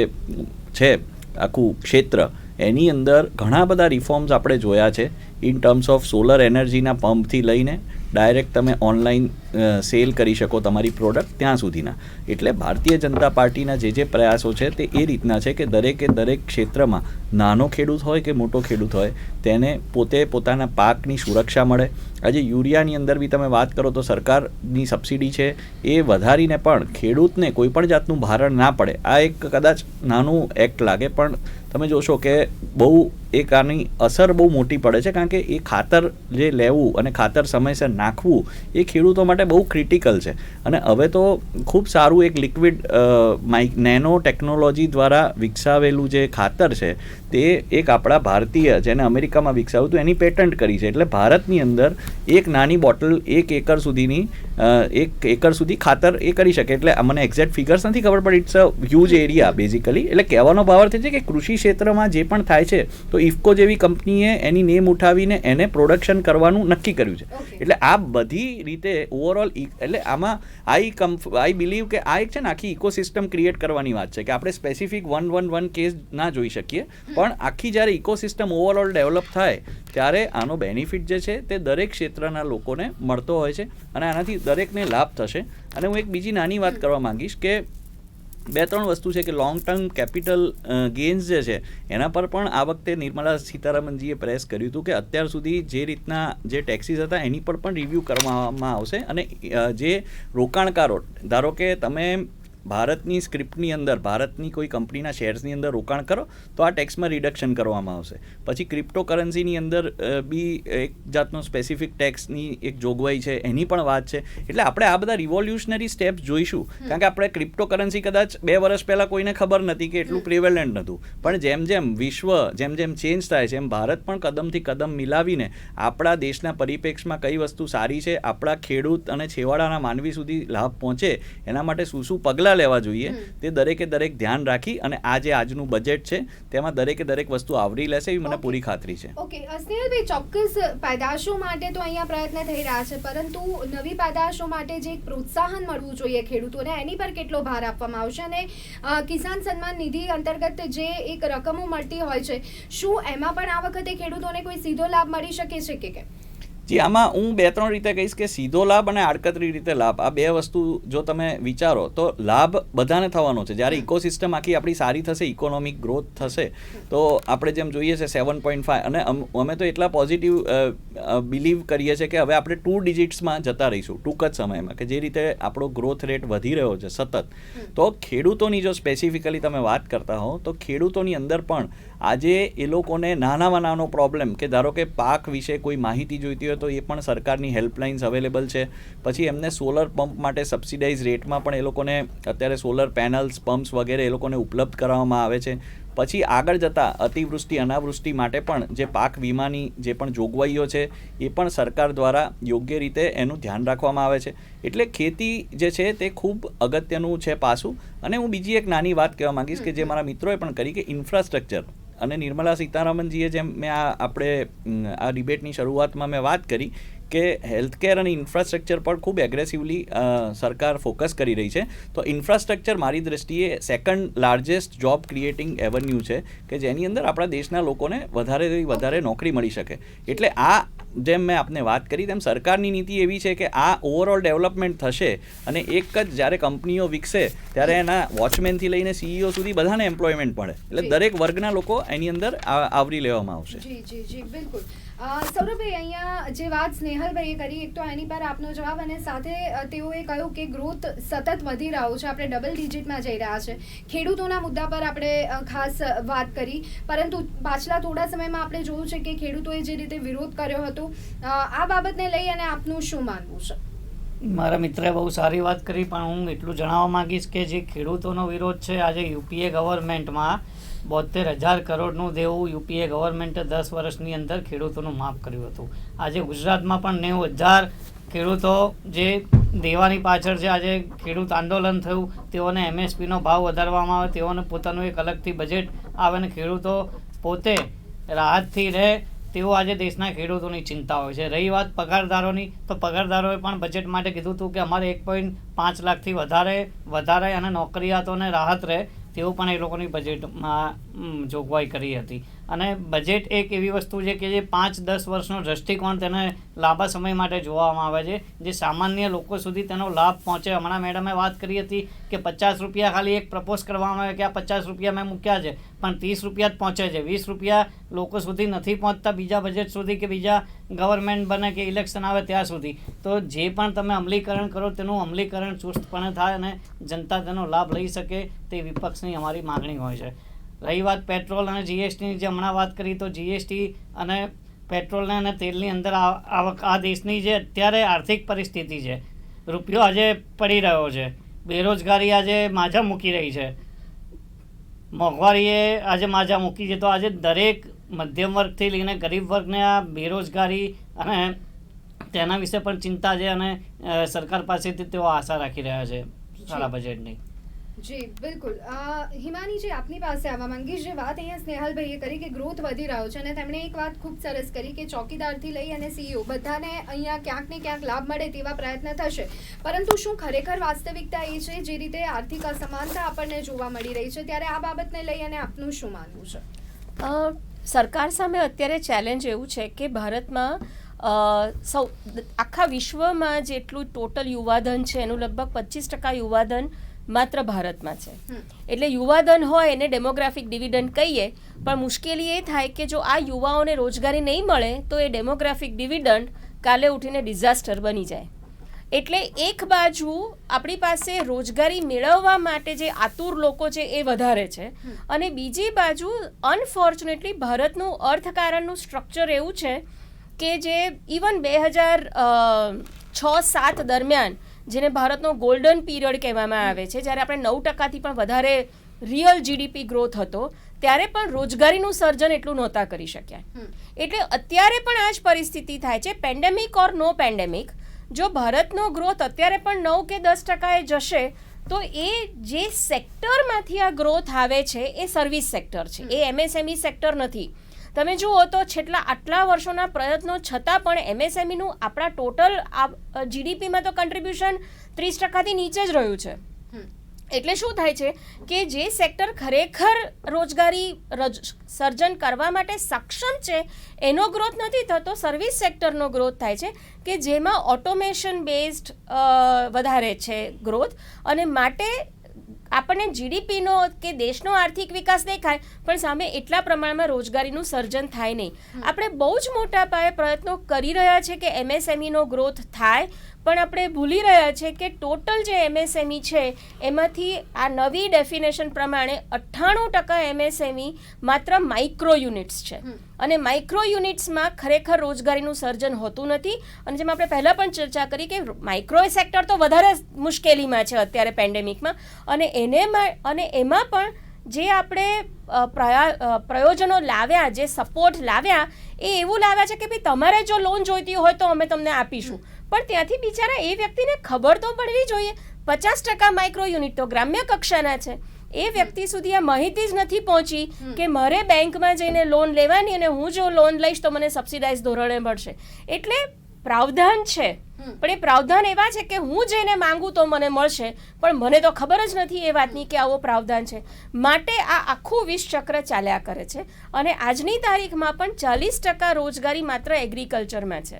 છે આખું ક્ષેત્ર એની અંદર ઘણા બધા રિફોર્મ્સ આપણે જોયા છે ઇન ટર્મ્સ ઓફ સોલર એનર્જીના પંપથી લઈને ડાયરેક્ટ તમે ઓનલાઈન સેલ કરી શકો તમારી પ્રોડક્ટ ત્યાં સુધીના. એટલે ભારતીય જનતા પાર્ટીના જે પ્રયાસો છે તે એ રીતના છે કે દરેક ક્ષેત્રમાં નાનો ખેડૂત હોય કે મોટો ખેડૂત હોય તેને પોતાના પાકની સુરક્ષા મળે. આજે યુરિયાની અંદર બી તમે વાત કરો તો સરકારની સબસિડી છે એ વધારીને પણ ખેડૂતને કોઈ પણ જાતનું ભારણ ના પડે. આ એક કદાચ નાનું એક્ટ લાગે પણ તમે જોશો કે બહુ એક આની અસર બહુ મોટી પડે છે, કારણ કે એ ખાતર જે લેવું અને ખાતર સમયસર નાખવું એ ખેડૂતો માટે બહુ ક્રિટિકલ છે. અને હવે તો ખૂબ સારું એક લિક્વિડ નેનો ટેકનોલોજી દ્વારા વિકસાવેલું જે ખાતર છે તે એક આપણા ભારતીય જેને અમેરિકામાં વિકસાવ્યું હતું એની પેટન્ટ કરી છે. એટલે ભારતની અંદર એક નાની બોટલ 1 એકર સુધીની 1 એકર સુધી ખાતર એ કરી શકે. એટલે મને એક્ઝેક્ટ ફિગર્સ નથી ખબર પણ it's a huge area basically. એટલે કહેવાનો ભાવ અર્થ છે કે કૃષિ ક્ષેત્રમાં જે પણ થાય છે તો ઇફકો જેવી કંપનીએ એની નેમ ઉઠાવીને એને પ્રોડક્શન કરવાનું નક્કી કર્યું છે. એટલે આ બધી રીતે ઓવરઓલ એટલે આમાં આઈ બિલીવ કે આ એક છે ને આખી ઇકોસિસ્ટમ ક્રિએટ કરવાની વાત છે કે આપણે સ્પેસિફિક 1 કેસ ના જોઈ શકીએ, પણ આખી જ્યારે ઇકોસિસ્ટમ ઓવરઓલ ડેવલપ થાય ત્યારે આનો બેનિફિટ જે છે તે દરેક ક્ષેત્રના લોકોને મળતો હોય છે અને આનાથી દરેકને લાભ થશે. અને હું એક બીજી નાની વાત કરવા માંગીશ કે 2-3 વસ્તુ છે કે લોંગ ટર્મ કેપિટલ ગેઇન્સ જે છે એના પર પણ આ વખતે નિર્મલા સીતારામનજીએ પ્રેસ કર્યું હતું કે અત્યાર સુધી જે રીતના જે ટેક્સીસ હતા એની પર પણ રિવ્યૂ કરવામાં આવશે. અને જે રોકાણકારો ધારો કે તમે ભારતની સ્ક્રિપ્ટની અંદર ભારતની કોઈ કંપનીના શેર્સની અંદર રોકાણ કરો તો આ ટેક્સમાં રિડક્શન કરવામાં આવશે. પછી ક્રિપ્ટો કરન્સીની અંદર બી એક જાતનો સ્પેસિફિક ટેક્સની એક જોગવાઈ છે એની પણ વાત છે. એટલે આપણે આ બધા રિવોલ્યુશનરી સ્ટેપ્સ જોઈશું, કારણ કે આપણે ક્રિપ્ટો કરન્સી કદાચ 2 વર્ષ પહેલાં કોઈને ખબર નથી કે એટલું પ્રિવેલન્ટ નહોતું, પણ જેમ વિશ્વ જેમ ચેન્જ થાય છે એમ ભારત પણ કદમથી કદમ મિલાવીને આપણા દેશના પરિપ્રેક્ષમાં કઈ વસ્તુ સારી છે, આપણા ખેડૂત અને છેવાડાના માનવી સુધી લાભ પહોંચે એના માટે શું પગલાં લેવા જોઈએ તે દરેકે ધ્યાન રાખી અને આ જે આજનું બજેટ છે તેમાં દરેક વસ્તુ આવરી લેશે એવી મને પૂરી ખાતરી છે. ઓકે, સ્નેહલભાઈ, ચોક્કસ પેદાશો માટે તો અહીંયા પ્રયત્ન થઈ રહ્યા છે, પરંતુ નવી પેદાશો માટે જે એક પ્રોત્સાહન મળવું જોઈએ ખેડૂતોને એની પર કેટલો ભાર આપવામાં આવશે? અને કિસાન સન્માન નિધિ અંતર્ગત જે એક રકમો મળતી હોય છે, શું એમાં પણ આ વખતે ખેડૂતોને કોઈ સીધો લાભ મળી શકે છે કે કેમ? જી, આમાં હું 2-3 રીતે કહીશ કે સીધો લાભ અને આડકતરી રીતે લાભ, આ 2 વસ્તુ જો તમે વિચારો તો લાભ બધાને થવાનો છે. જ્યારે ઇકોસિસ્ટમ આખી આપણી સારી થશે, ઇકોનોમિક ગ્રોથ થશે તો આપણે જેમ જોઈએ છે 7.5 અને અમે તો એટલા પોઝિટિવ બિલીવ કરીએ છીએ કે હવે આપણે 2 ડિજિટ્સમાં જતા રહીશું ટૂંક જ સમયમાં, કે જે રીતે આપણો ગ્રોથ રેટ વધી રહ્યો છે સતત. તો ખેડૂતોની જો સ્પેસિફિકલી તમે વાત કરતા હો તો ખેડૂતોની અંદર પણ આજે એ લોકોને નાનામાં નાનો પ્રોબ્લેમ કે ધારો કે પાક વિશે કોઈ માહિતી જોઈતી હોય તો એ પણ સરકારની હેલ્પલાઇન્સ અવેલેબલ છે. પછી એમને સોલર પંપ માટે સબસિડાઇઝ રેટમાં પણ એ લોકોને અત્યારે સોલર પેનલ્સ, પમ્પ્સ વગેરે એ લોકોને ઉપલબ્ધ કરાવવામાં આવે છે. પછી આગળ જતાં અતિવૃષ્ટિ અનાવૃષ્ટિ માટે પણ જે પાક વીમાની જે પણ જોગવાઈઓ છે એ પણ સરકાર દ્વારા યોગ્ય રીતે એનું ધ્યાન રાખવામાં આવે છે. એટલે ખેતી જે છે તે ખૂબ અગત્યનું છે પાસું. અને હું બીજી એક નાની વાત કહેવા માંગીશ કે જે મારા મિત્રોએ પણ કરી કે ઇન્ફ્રાસ્ટ્રક્ચર અને નિર્મલા સીતારામનજીએ જેમ મેં આ ડિબેટની શરૂઆતમાં મેં વાત કરી કે હેલ્થકેર અને ઇન્ફ્રાસ્ટ્રક્ચર પર ખૂબ એગ્રેસિવલી સરકાર ફોકસ કરી રહી છે. તો ઇન્ફ્રાસ્ટ્રક્ચર મારી દ્રષ્ટિએ 2nd largest job creating avenue છે કે જેની અંદર આપણા દેશના લોકોને વધારે નોકરી મળી શકે. એટલે આ જેમ મેં આપને વાત કરી તેમ સરકારની નીતિ એવી છે કે આ ઓવરઓલ ડેવલપમેન્ટ થશે અને એક જ જ્યારે કંપનીઓ વિકસે ત્યારે એના વોચમેનથી લઈને CEO સુધી બધાને એમ્પ્લોયમેન્ટ મળે. એટલે દરેક વર્ગના લોકો એની અંદર આવરી લેવામાં આવશે. જી બિલકુલ. સૌરભભાઈ, અહીંયા જે વાત સ્નેહલભાઈએ કરી, એક તો એની પર આપનો જવાબ અને સાથે તેઓએ કહ્યું કે ગ્રોથ સતત વધી રહ્યો છે, આપણે ડબલ ડિજિટમાં જઈ રહ્યા છે. ખેડૂતોના મુદ્દા પર આપણે ખાસ વાત કરી, પરંતુ પાછલા થોડા સમયમાં આપણે જોયું છે કે ખેડૂતોએ જે રીતે વિરોધ કર્યો હતો, આ બાબતને લઈ અને આપનું શું માનવું છે? મારા મિત્રે બહુ સારી વાત કરી, પણ હું એટલું જણાવવા માંગીશ કે જે ખેડૂતોનો વિરોધ છે, આજે યુપીએ ગવર્મેન્ટમાં 72,000 કરોડનું દેવું યુપીએ ગવર્મેન્ટે 10 વર્ષની અંદર ખેડૂતોનું માફ કર્યું હતું. આજે ગુજરાતમાં પણ 90,000 ખેડૂતો જે દેવાની પાછળ છે. આજે ખેડૂત આંદોલન થયું, તેઓને MSPનો ભાવ વધારવામાં આવે, તેઓને પોતાનું એક અલગથી બજેટ આવે અને ખેડૂતો પોતે રાહતથી રહે, તેઓ આજે દેશના ખેડૂતોની ચિંતા હોય છે. રહી વાત પગારદારોની, તો પગારદારોએ પણ બજેટ માટે કીધું હતું કે અમારે 1.5 લાખથી વધારે અને નોકરિયાતોને રાહત રહે, તેવું પણ એ લોકોની બજેટમાં જોગવાઈ કરી હતી. અને બજેટ એક એવી વસ્તુ છે કે જે 5-10 વર્ષનો દૃષ્ટિકોણ તેને લાંબા સમય માટે જોવામાં આવે છે, જે સામાન્ય લોકો સુધી તેનો લાભ પહોંચે. હમણાં મેડમે વાત કરી હતી કે 50 રૂપિયા ખાલી એક પ્રપોઝ કરવામાં આવે કે આ 50 રૂપિયા મેં મૂક્યા છે, પણ 30 રૂપિયા જ પહોંચે છે. 20 રૂપિયા લોકો સુધી નથી પહોંચતા, બીજા બજેટ સુધી કે બીજા ગવર્મેન્ટ બને કે ઇલેક્શન આવે ત્યાં સુધી. તો જે પણ તમે અમલીકરણ કરો તેનું અમલીકરણ ચુસ્તપણે થાય અને જનતા તેનો લાભ લઈ શકે તે વિપક્ષની અમારી માગણી હોય છે. રહી વાત પેટ્રોલ અને જીએસટીની, જે હમણાં વાત કરી, તો જીએસટી અને પેટ્રોલને અને તેલની અંદર આવક આ દેશની જે અત્યારે આર્થિક પરિસ્થિતિ છે, રૂપિયો આજે પડી રહ્યો છે, બેરોજગારી આજે માજા મૂકી રહી છે, મોંઘવારીએ આજે માજા મૂકી છે, તો આજે દરેક મધ્યમ વર્ગથી લઈને ગરીબ વર્ગને આ બેરોજગારી અને તેના વિશે પણ ચિંતા છે અને સરકાર પાસેથી તેઓ આશા રાખી રહ્યા છે સારા બજેટની. જી બિલકુલ. હિમાનીજી, આપની પાસે આવવા માંગીશ. જે વાત અહીંયા સ્નેહલભાઈએ કરી કે ગ્રોથ વધી રહ્યો છે, અને તેમણે એક વાત ખૂબ સરસ કરી કે ચોકીદારથી લઈ અને સીઈઓ બધાને અહીંયા ક્યાંક ને ક્યાંક લાભ મળે તેવા પ્રયત્ન થશે. પરંતુ શું ખરેખર વાસ્તવિકતા એ છે જે રીતે આર્થિક અસમાનતા આપણને જોવા મળી રહી છે, ત્યારે આ બાબતને લઈ અને આપનું શું માનવું છે? સરકાર સામે અત્યારે ચેલેન્જ એવું છે કે ભારતમાં આખા વિશ્વમાં જેટલું ટોટલ યુવાધન છે એનું લગભગ 25% યુવાધન માત્ર ભારતમાં છે. એટલે યુવાધન હોય એને ડેમોગ્રાફિક ડિવિડન્ડ કહીએ, પણ મુશ્કેલી એ થાય કે જો આ યુવાઓને રોજગારી નહીં મળે તો એ ડેમોગ્રાફિક ડિવિડન્ડ કાલે ઉઠીને ડિઝાસ્ટર બની જાય. એટલે એક બાજુ આપણી પાસે રોજગારી મેળવવા માટે જે આતુર લોકો છે એ વધારે છે, અને બીજી બાજુ અનફોર્ચ્યુનેટલી ભારતનું અર્થકારણનું સ્ટ્રક્ચર એવું છે કે જે ઇવન 2006-07 દરમિયાન, જેને ભારતનો ગોલ્ડન પીરિયડ કહેવામાં આવે છે, જ્યારે આપણે 9%થી પણ વધારે રિયલ જીડીપી ગ્રોથ હતો, ત્યારે પણ રોજગારીનું સર્જન એટલું નહોતા કરી શક્યા. એટલે અત્યારે પણ આ જ પરિસ્થિતિ થાય છે, પેન્ડેમિક ઓર નો પેન્ડેમિક. જો ભારતનો ગ્રોથ અત્યારે પણ 9 કે 10% જશે તો એ જે સેક્ટરમાંથી આ ગ્રોથ આવે છે એ સર્વિસ સેક્ટર છે, એ એમએસએમઈ સેક્ટર નથી. તમે જુઓ તો છેલ્લા આટલા વર્ષોના પ્રયત્નો છતાં પણ એમએસએમઈનું આપણા ટોટલ જીડીપીમાં તો કન્ટ્રીબ્યુશન 30%થી નીચે જ રહ્યું છે. એટલે શું થાય છે કે જે સેક્ટર ખરેખર રોજગારી સર્જન કરવા માટે સક્ષમ છે એનો ગ્રોથ નથી થતો, સર્વિસ સેક્ટરનો ગ્રોથ થાય છે કે જેમાં ઓટોમેશન બેઝડ વધારે છે ગ્રોથ, અને માટે આપણને જીડીપીનો કે દેશનો આર્થિક વિકાસ દેખાય પણ સામે એટલા પ્રમાણમાં રોજગારીનું સર્જન થાય નહીં. આપણે બહુ જ મોટા પાયે પ્રયત્નો કરી રહ્યા છે કે એમએસએમઈનો ગ્રોથ થાય, પણ આપણે ભૂલી રહ્યા છે કે ટોટલ જે એમએસએમઈ છે એમાંથી આ નવી ડેફિનેશન પ્રમાણે 98% એમએસએમઈ માત્ર માઇક્રો યુનિટ્સ છે, અને માઇક્રો યુનિટ્સમાં ખરેખર રોજગારીનું સર્જન હોતું નથી. અને જેમ આપણે પહેલાં પણ ચર્ચા કરી કે માઇક્રો સેક્ટર તો વધારે મુશ્કેલીમાં છે અત્યારે પેન્ડેમિકમાં, અને એમાં પણ જે આપણે પ્રયોજનો લાવ્યા, જે સપોર્ટ લાવ્યા, એ એવું લાવ્યા છે કે ભાઈ તમારે જો લોન જોઈતી હોય તો અમે તમને આપીશું, પણ ત્યાંથી બિચારા એ વ્યક્તિને ખબર તો પડવી જોઈએ. 50% માઇક્રો યુનિટ તો ગ્રામ્ય કક્ષાના છે, એ વ્યક્તિ સુધી આ માહિતી જ નથી પહોંચી કે મારે બેંકમાં જઈને લોન લેવાની અને હું જો લોન લઈશ તો મને સબસિડાઇઝ ધોરણે મળશે. એટલે પ્રાવધાન છે, પણ એ પ્રાવધાન એવા છે કે હું જઈને માંગું તો મને મળશે, પણ મને તો ખબર જ નથી એ વાતની કે આવો પ્રાવધાન છે. માટે આ આખું વિષચક્ર ચાલ્યા કરે છે, અને આજની તારીખમાં પણ 40% રોજગારી માત્ર એગ્રીકલ્ચરમાં છે,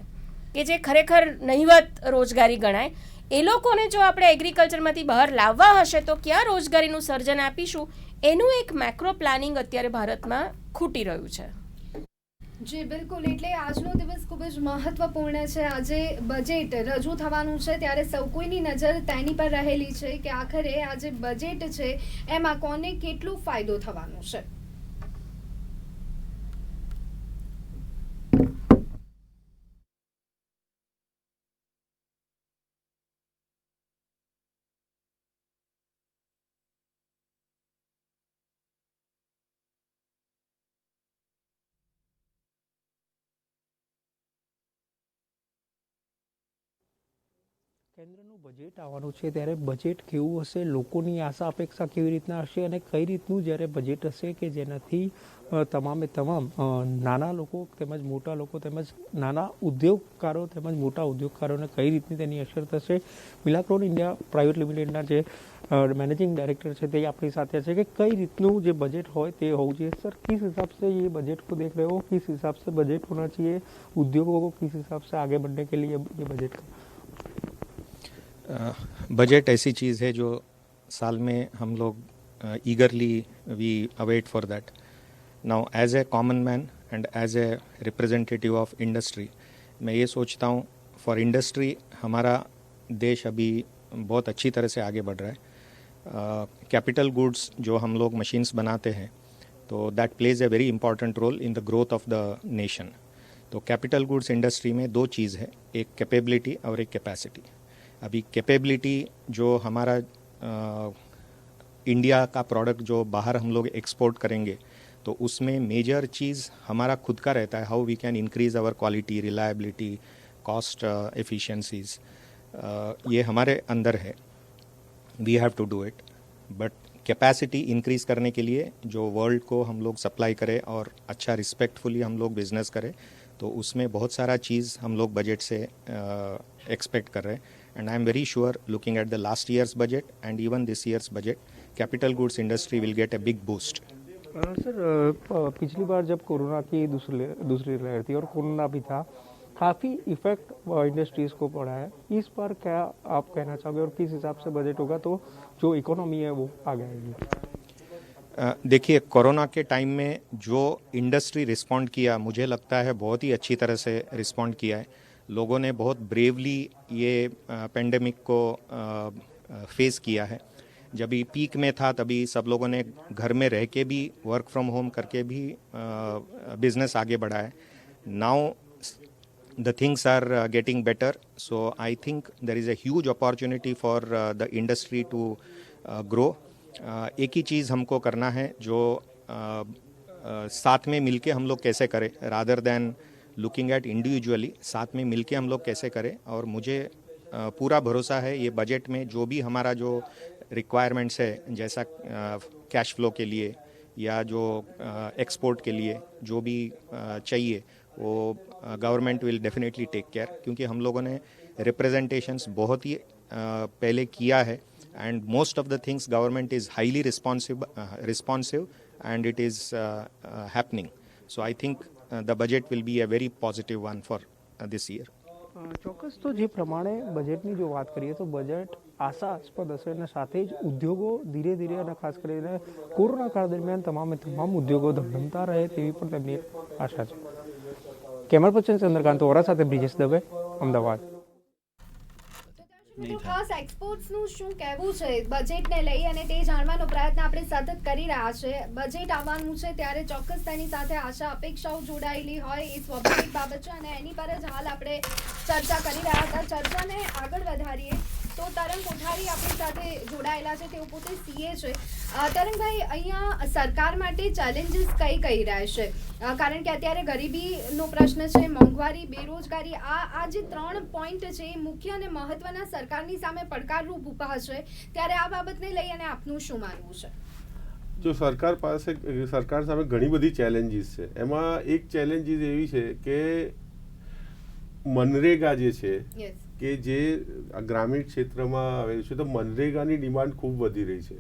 કે જે ખરેખર નહિવત રોજગારી ગણાય. એ લોકોને જો આપણે એગ્રીકલ્ચરમાંથી બહાર લાવવા હશે તો ક્યાં રોજગારીનું સર્જન આપીશું, એનું એક મેક્રો પ્લાનિંગ અત્યારે ભારતમાં ખૂટી રહ્યું છે. જી બિલકુલ. એટલે આજનો દિવસ ખૂબ જ મહત્વપૂર્ણ છે. આજે બજેટ રજૂ થવાનું છે, ત્યારે સૌ કોઈની નજર તેની પર રહેલી છે કે આખરે આ જે બજેટ છે એમાં કોને કેટલો ફાયદો થવાનો છે. કેન્દ્રનું બજેટ આવવાનું છે ત્યારે બજેટ કેવું હશે, લોકોની આશા અપેક્ષા કેવી રીતના હશે અને કઈ રીતનું જ્યારે બજેટ હશે કે જેનાથી તમામે તમામ નાના લોકો તેમજ મોટા લોકો તેમજ નાના ઉદ્યોગકારો તેમજ મોટા ઉદ્યોગકારોને કઈ રીતની તેની અસર થશે. મિલાક્રોન ઇન્ડિયા પ્રાઇવેટ લિમિટેડના જે मैनेजिंग डायरेक्टर છે તે આપણી સાથે છે કે કઈ રીતનું જે બજેટ હોય તે હોવું જોઈએ. सर किस हिसाब से ये बजट को देख रहे हो, किस हिसाब से बजट होना चाहिए, उद्योगों को किस हिसाब से आगे बढ़ने के लिए ये बजट का? बजट ऐसी चीज़ है जो साल में हम लोग eagerly we await for that. Now as a common man and as a representative of industry मैं ये सोचता हूँ फॉर इंडस्ट्री हमारा देश अभी बहुत अच्छी तरह से आगे बढ़ रहा है. कैपिटल गुड्स जो हम लोग मशीन्स बनाते हैं तो that plays a very important role in the growth of the nation. तो कैपिटल गुड्स इंडस्ट्री में दो चीज़ है, एक कैपेबिलिटी और एक कैपेसिटी. अभी कैपेबिलिटी जो हमारा इंडिया का प्रोडक्ट जो बाहर हम लोग एक्सपोर्ट करेंगे तो उसमें मेजर चीज़ हमारा खुद का रहता है, how we can increase our quality, reliability, cost efficiencies. ये हमारे अंदर है, we have to do it. But capacity increase करने के लिए जो वर्ल्ड को हम लोग सप्लाई करें और अच्छा रिस्पेक्टफुली हम लोग बिज़नेस करें तो उसमें बहुत सारा चीज़ हम लोग बजट से एक्सपेक्ट कर रहे हैं. And I am very sure looking at the last years budget and even this years budget capital goods industry will get a big boost. Sir पिछली बार जब कोरोना की दूसरी लहर थी और कोरोना भी था, काफ़ी इफेक्ट इंडस्ट्रीज़ को पड़ा है. इस बार क्या आप कहना चाहोगे और किस हिसाब से बजट होगा तो जो इकोनॉमी है वो आगे आएगी? देखिए कोरोना के टाइम में जो इंडस्ट्री रिस्पॉन्ड किया मुझे लगता है बहुत ही अच्छी तरह से रिस्पॉन्ड किया है. लोगों ने बहुत ब्रेवली ये पेंडेमिक को फेस किया है. जब ये पीक में था तभी सब लोगों ने घर में रह के भी वर्क फ्रॉम होम करके भी बिजनेस आगे बढ़ाया है. Now the things are getting better, so I think there is a huge opportunity for the industry to grow. एक ही चीज़ हमको करना है जो साथ में मिलके हम लोग कैसे करें, rather than looking at individually, साथ में मिलके हम लोग कैसे करें. और मुझे पूरा भरोसा है ये बजट में जो भी हमारा जो रिक्वायरमेंट्स है जैसा कैश फ्लो के लिए या जो एक्सपोर्ट के लिए जो भी चाहिए वो government will definitely take care. क्योंकि हम लोगों ने रिप्रेजेंटेशंस बहुत ही पहले किया है and most of the things government is highly responsive and it is happening. So I think the budget will be a very positive one for this year. ચોક્કસ તો જે પ્રમાણે બજેટની જો વાત કરીએ તો બજેટ આશાસ્પદ હશે અને સાથે જ ઉદ્યોગો ધીરે ધીરે અને ખાસ કરીને કોરોના કાળ દરમિયાન તમામ ઉદ્યોગો ધમધમતા રહે તેવી પણ તેમની આશા છે. કેમેરા પર્સન ચંદ્રકાંત ઓરા સાથે બ્રિજેશ દવે, અમદાવાદ. મિત્રો ખાસ એક્સપોર્ટ્સનું શું કહેવું છે બજેટને લઈ અને તે જાણવાનો પ્રયત્ન આપણે સતત કરી રહ્યા છે. બજેટ આવવાનું છે ત્યારે ચોક્કસ તેની સાથે આશા અપેક્ષાઓ જોડાયેલી હોય એ સ્વાભાવિક બાબત છે અને એની પર જ હાલ આપણે ચર્ચા કરી રહ્યા હતા. ચર્ચાને આગળ વધારીએ તો તરંગ કોઠારી આપણી સાથે જોડાયેલા છે, તેઓ પોતે સીએ છે. તરંગભાઈ, અહીંયા સરકાર માટે ચેલેન્જીસ કઈ રહેશે? કારણ કે અત્યારે ગરીબીનો પ્રશ્ન છે, મોંઘવારી, બેરોજગારી, આ જે 3 પોઈન્ટ છે એ મુખ્ય અને મહત્વના સરકારની સામે પડકારરૂપ ઊભા છે. ત્યારે આ બાબતને લઈ અને આપનું શું માનવું છે? જો સરકાર સામે ઘણી બધી ચેલેન્જીસ છે. એમાં એક ચેલેન્જીસ એવી છે કે મનરેગા જે છે કે જે ગ્રામીણ ક્ષેત્રમાં આવેલું છે તો મનરેગાની ડિમાન્ડ ખૂબ વધી રહી છે.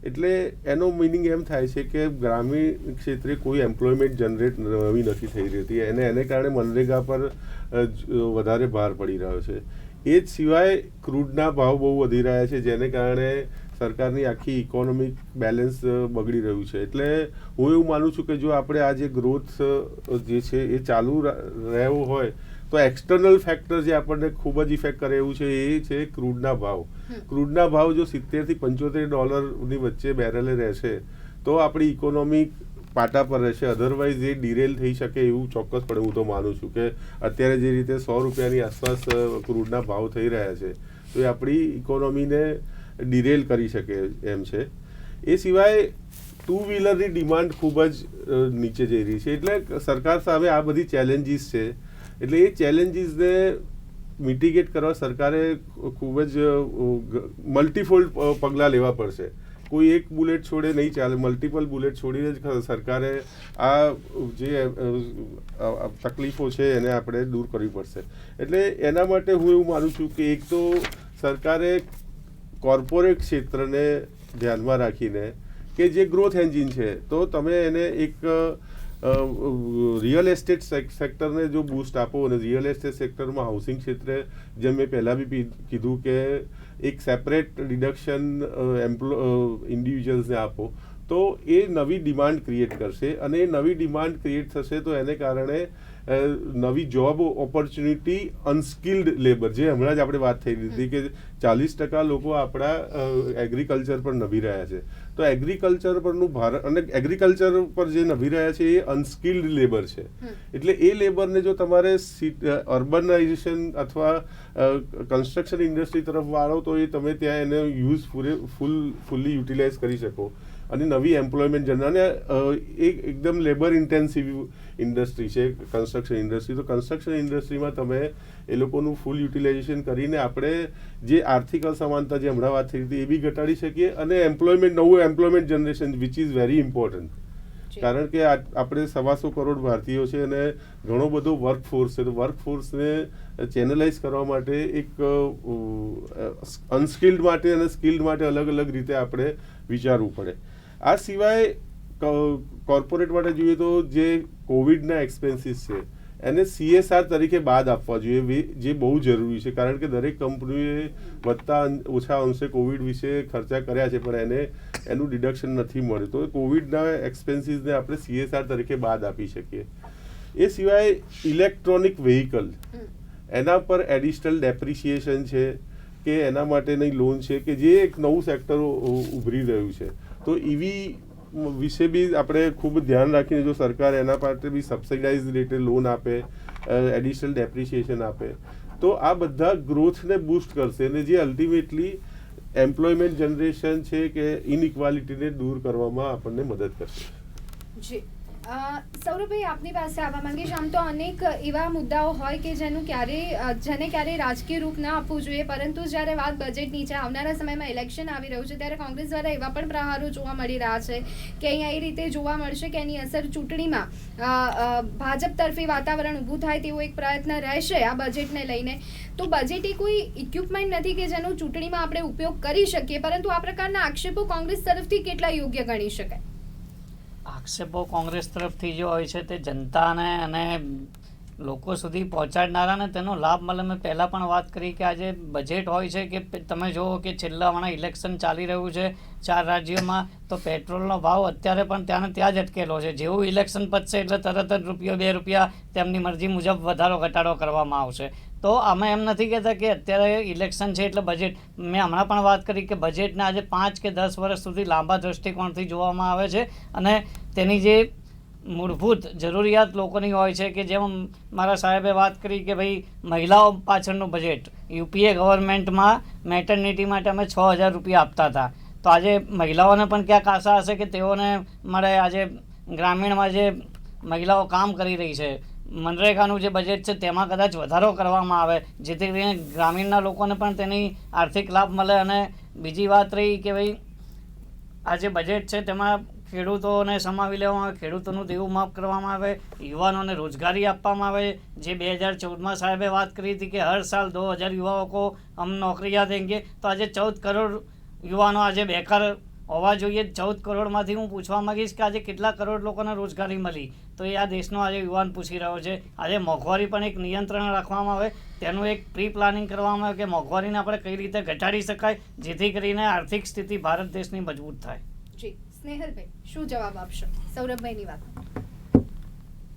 એટલે એનો મિનિંગ એમ થાય છે કે ગ્રામીણ ક્ષેત્રે કોઈ એમ્પ્લોયમેન્ટ જનરેટ નવી નથી થઈ રહેતી અને એને કારણે મનરેગા પર વધારે ભાર પડી રહ્યો છે. એ જ સિવાય ક્રૂડના ભાવ બહુ વધી રહ્યા છે જેને કારણે સરકારની આખી ઇકોનોમિક બેલેન્સ બગડી રહ્યું છે. એટલે હું એવું માનું છું કે જો આપણે આ જે ગ્રોથ જે છે એ ચાલુ રહેવો હોય તો એક્સટર્નલ ફેક્ટર જે આપણને ખૂબ જ ઇફેક્ટ કરે એવું છે એ છે ક્રૂડના ભાવ. ક્રૂડના ભાવ જો $70-75 વચ્ચે બેરલે રહેશે તો આપણી ઇકોનોમી પાટા પર રહેશે. અધરવાઇઝ એ ડિરેલ થઈ શકે એવું ચોક્કસપણે હું તો માનું છું કે અત્યારે જે રીતે ₹100 આસપાસ ક્રૂડના ભાવ થઈ રહ્યા છે તો એ આપણી ઇકોનોમીને ડિરેલ કરી શકે એમ છે. એ સિવાય 2 વ્હીલરની ડિમાન્ડ ખૂબ જ નીચે જઈ રહી છે. એટલે સરકાર સામે આ બધી ચેલેન્જીસ છે. એટલે એ ચેલેન્જીસને મિટિગેટ કરવા સરકારે ખૂબ જ મલ્ટીફોલ્ડ પગલાં લેવા પડશે. કોઈ એક બુલેટ છોડે નહીં ચાલે, મલ્ટિપલ બુલેટ છોડીને જ સરકારે આ જે તકલીફો છે એને આપણે દૂર કરવી પડશે. એટલે એના માટે હું એવું માનું છું કે એક તો સરકારે કોર્પોરેટ ક્ષેત્રને ધ્યાનમાં રાખીને કે જે ગ્રોથ એન્જિન છે તો તમે એને એક રિયલ એસ્ટેટ સેક્ટરને જો બૂસ્ટ આપો, અને રિયલ એસ્ટેટ સેક્ટરમાં હાઉસિંગ ક્ષેત્રે જેમ મેં પહેલાં બી કીધું કે એક સેપરેટ ડિડક્શન ઇન્ડિવિજ્યુઅલ્સને આપો, તો એ નવી ડિમાન્ડ ક્રિએટ કરશે, અને એ નવી ડિમાન્ડ ક્રિએટ થશે તો એને કારણે નવી જોબ ઓપોર્ચ્યુનિટી, અનસ્કિલ્ડ લેબર, જે હમણાં જ આપણે વાત થઈ હતી કે 40% લોકો આપણા એગ્રીકલ્ચર પર નભી રહ્યા છે, તો એગ્રીકલ્ચર પરનું ભારત, અને એગ્રીકલ્ચર પર જે નભી રહ્યા છે એ અનસ્કિલ્ડ લેબર છે. એટલે એ લેબરને જો તમારે અર્બનાઇઝેશન અથવા કન્સ્ટ્રક્શન ઇન્ડસ્ટ્રી તરફ વાળો તો એ તમે ત્યાં એને ફૂલ્લી યુટિલાઇઝ કરી શકો અને નવી એમ્પ્લોયમેન્ટ જનરેટ. અને એકદમ લેબર ઇન્ટેન્સિવ ઇન્ડસ્ટ્રી છે કન્સ્ટ્રક્શન ઇન્ડસ્ટ્રી, તો કન્સ્ટ્રક્શન ઇન્ડસ્ટ્રીમાં તમે એ લોકોનું ફૂલ યુટિલાઇઝેશન કરીને આપણે જે આર્થિક અસમાનતા જે હમણાં વાત થઈ હતી એ બી ઘટાડી શકીએ, અને નવું employment generation which is very important. કારણ કે આપણે 125 કરોડ ભારતીયો છે અને ઘણો બધો વર્કફોર્સ છે, તો વર્કફોર્સને ચેનલાઇઝ કરવા માટે એક અનસ્કિલ્ડ માટે અને સ્કિલ્ડ માટે અલગ અલગ રીતે આપણે વિચારવું પડે. આ સિવાય કોર્પોરેટ માટે જોઈએ તો જે કોવિડના એક્સપેન્સીસ છે એને CSR તરીકે બાદ આપવા જોઈએ, જે બહુ જરૂરી છે. કારણ કે દરેક કંપનીએ વધતા ઓછા અંશે કોવિડ વિશે ખર્ચા કર્યા છે, પણ એનું ડિડક્શન નથી મળ્યું, તો કોવિડના એક્સપેન્સીસને આપણે CSR તરીકે બાદ આપી શકીએ. એ સિવાય ઇલેક્ટ્રોનિક વ્હીકલ, એના પર એડિશનલ ડેપ્રિસિએશન છે કે એના માટેની લોન છે કે જે એક નવું સેક્ટર ઉભરી રહ્યું છે, તો EV વિશે બી આપણે ખૂબ ધ્યાન રાખીને જો સરકાર એના માટે બી સબસિડાઇઝ રેટે લોન આપે, એડિશનલ ડેપ્રિસિએશન આપે, તો આ બધા ગ્રોથને બૂસ્ટ કરશે, અને જે અલ્ટિમેટલી એમ્પ્લોયમેન્ટ જનરેશન છે કે ઇનઇક્વાલિટીને દૂર કરવામાં આપણને મદદ કરશે. જી સૌરભભાઈ, આપની પાસે આવવા માંગીશ. આમ તો અનેક એવા મુદ્દાઓ હોય કે જેને ક્યારેય રાજકીય રૂપ ના આપવું જોઈએ, પરંતુ જ્યારે વાત બજેટની છે, આવનારા સમયમાં ઇલેક્શન આવી રહ્યું છે, ત્યારે કોંગ્રેસ દ્વારા એવા પણ પ્રહારો જોવા મળી રહ્યા છે કે અહીંયા એ રીતે જોવા મળશે કે એની અસર ચૂંટણીમાં ભાજપ તરફી વાતાવરણ ઊભું થાય તેવો એક પ્રયત્ન રહેશે આ બજેટને લઈને. તો બજેટ એ કોઈ ઇક્વિપમેન્ટ નથી કે જેનો ચૂંટણીમાં આપણે ઉપયોગ કરી શકીએ, પરંતુ આ પ્રકારના આક્ષેપો કોંગ્રેસ તરફથી કેટલા યોગ્ય ગણી શકાય? આક્ષેપો કોંગ્રેસ તરફથી જે હોય છે તે જનતાને અને લોકો સુધી પહોંચાડનારાને તેનો લાભ મળે. મેં પહેલાં પણ વાત કરી કે આજે બજેટ હોય છે કે તમે જુઓ કે છેલ્લા હમણાં ઇલેક્શન ચાલી રહ્યું છે 4 રાજ્યોમાં, તો પેટ્રોલનો ભાવ અત્યારે પણ ત્યાં જ અટકેલો છે. જેવું ઇલેક્શન પતશે એટલે તરત જ ₹1-2 તેમની મરજી મુજબ વધારો ઘટાડો કરવામાં આવશે. તો અમે એમ નથી કહેતા કે અત્યારે ઇલેક્શન છે એટલે બજેટ, મેં હમણાં પણ વાત કરી કે બજેટને આજે 5 કે 10 વર્ષ સુધી લાંબા દૃષ્ટિકોણથી જોવામાં આવે છે, અને તેની જે મૂળભૂત જરૂરિયાત લોકોની હોય છે કે જેમ મારા સાહેબે વાત કરી કે ભાઈ મહિલાઓ પાછળનું બજેટ, UPA ગવર્મેન્ટમાં મેટર્નિટી માટે અમે ₹6000 આપતા હતા, તો આજે મહિલાઓને પણ ક્યાંક આશા હશે કે તેઓને મળે. આજે ગ્રામીણમાં જે મહિલાઓ કામ કરી રહી છે, મનરેગાનું જે બજેટ છે તેમાં કદાચ વધારો કરવામાં આવે જેથી કરીને ગ્રામીણના લોકોને પણ તેની આર્થિક લાભ મળે. અને બીજી વાત રહી કે ભાઈ આ જે બજેટ છે તેમાં ખેડૂતોને સમાવી લેવામાં આવે, ખેડૂતોનું દેવું માફ કરવામાં આવે, યુવાનોને રોજગારી આપવામાં આવે. જે 2014માં સાહેબે વાત કરી હતી કે હર સાલ 2000 યુવાઓ કો હમ નોકરિયા દેંગે, તો આજે 14 કરોડ યુવાનો આજે બેકાર હોવા જોઈએ. 14 કરોડમાંથી હું પૂછવા માંગીશ કે આજે કેટલા કરોડ લોકોને રોજગારી મળી, તો એ આ દેશનો આજે યુવાન પૂછી રહ્યો છે. આજે મોંઘવારી પણ એક નિયંત્રણ રાખવામાં આવે, તેનું એક પ્રી પ્લાનિંગ કરવામાં આવે કે મોંઘવારીને આપણે કઈ રીતે ઘટાડી શકાય જેથી કરીને આર્થિક સ્થિતિ ભારત દેશની મજબૂત થાય. જી સ્નેહલભાઈ, શું જવાબ આપશો સૌરભભાઈની વાત?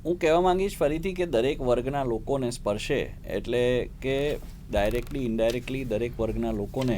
હું કહેવા માંગીશ ફરીથી કે દરેક વર્ગના લોકોને સ્પર્શે, એટલે કે ડાયરેક્ટલી ઇનડાયરેક્ટલી દરેક વર્ગના લોકોને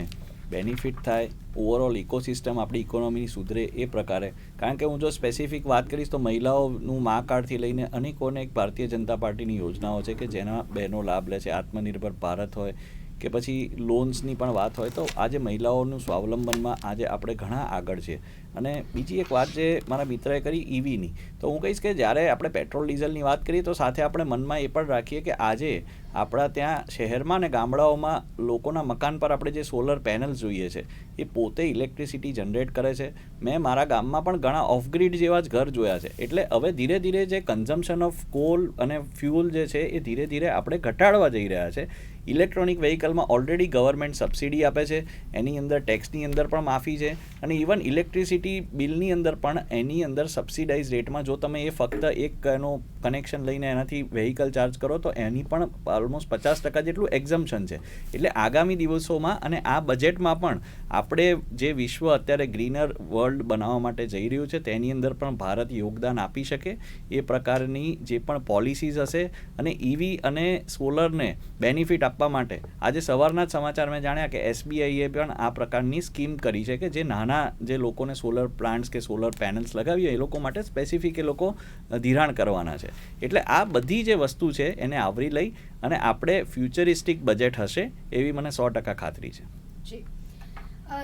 બેનિફિટ થાય, ઓવરઓલ ઇકોસિસ્ટમ આપણી ઇકોનોમી સુધરે એ પ્રકારે. કારણ કે હું જો સ્પેસિફિક વાત કરીશ તો મહિલાઓનું મા કાર્ડથી લઈને અનેક ભારતીય જનતા પાર્ટીની યોજનાઓ છે કે જેના બહેનો લાભ લે છે. આત્મનિર્ભર ભારત હોય કે પછી લોન્સની પણ વાત હોય, તો આજે મહિલાઓનું સ્વાવલંબનમાં આજે આપણે ઘણા આગળ છીએ. અને બીજી એક વાત જે મારા મિત્રએ કરી EVની, તો હું કહીશ કે જ્યારે આપણે પેટ્રોલ ડીઝલની વાત કરીએ તો સાથે આપણે મનમાં એ પણ રાખીએ કે આજે આપણા ત્યાં શહેરમાં અને ગામડાઓમાં લોકોના મકાન પર આપણે જે સોલર પેનલ્સ જોઈએ છે એ પોતે ઇલેક્ટ્રિસિટી જનરેટ કરે છે. મેં મારા ગામમાં પણ ઘણા ઓફગ્રીડ જેવા જ ઘર જોયા છે. એટલે હવે ધીરે ધીરે જે કન્ઝમ્પશન ઓફ કોલ અને ફ્યુલ જે છે એ ધીરે ધીરે આપણે ઘટાડવા જઈ રહ્યા છે. ઇલેક્ટ્રોનિક વ્હીકલમાં ઓલરેડી ગવર્મેન્ટ સબસિડી આપે છે, એની અંદર ટેક્સની અંદર પણ માફી છે, અને ઇવન ઇલેક્ટ્રિસિટી બિલની અંદર પણ એની અંદર સબસિડાઇઝ રેટમાં જો તમે એ ફક્ત એક એનું કનેક્શન લઈને એનાથી વ્હીકલ ચાર્જ કરો તો એની પણ ઓલમોસ્ટ 50% જેટલું એક્ઝમ્પશન છે. એટલે આગામી દિવસોમાં અને આ બજેટમાં પણ આપણે જે વિશ્વ અત્યારે ગ્રીનર વર્લ્ડ બનાવવા માટે જઈ રહ્યું છે તેની અંદર પણ ભારત યોગદાન આપી શકે એ પ્રકારની જે પણ પોલિસીઝ હશે, અને EV અને સોલરને બેનિફિટ આપવા માટે આજે સવારના જ સમાચાર મેં જાણ્યા કે SBIએ પણ આ પ્રકારની સ્કીમ કરી છે કે જે નાના જે લોકોને સોલર પ્લાન્ટ્સ કે સોલર પેનલ્સ લગાવી એ લોકો માટે સ્પેસિફિક એ લોકો ધિરાણ કરવાના છે. એટલે આ બધી જે વસ્તુ છે એને આવરી લઈ અને આપણે ફ્યુચરિસ્ટિક બજેટ હશે એવી મને 100% ખાતરી છે. જી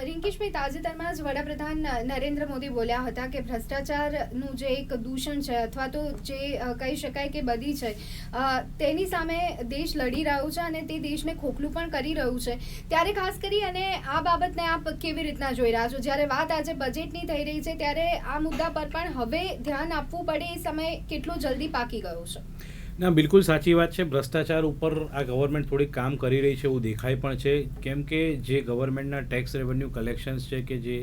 રિંકેશભાઈ, તાજેતરમાં જ વડાપ્રધાન નરેન્દ્ર મોદી બોલ્યા હતા કે ભ્રષ્ટાચારનું જે એક દૂષણ છે અથવા તો જે કહી શકાય કે બધી છે તેની સામે દેશ લડી રહ્યું છે અને તે દેશને ખોખલું પણ કરી રહ્યું છે. ત્યારે ખાસ કરી અને આ બાબતને આપ કેવી રીતના જોઈ રહ્યા છો? જ્યારે વાત આજે બજેટની થઈ રહી છે ત્યારે આ મુદ્દા પર પણ હવે ધ્યાન આપવું પડે એ સમય કેટલો જલ્દી પાકી ગયો છે? ના, બિલકુલ સાચી વાત છે. ભ્રષ્ટાચાર ઉપર આ ગવર્મેન્ટ થોડીક કામ કરી રહી છે એવું દેખાય પણ છે. કેમ કે જે ગવર્મેન્ટના ટેક્સ રેવન્યુ કલેક્શન્સ છે કે જે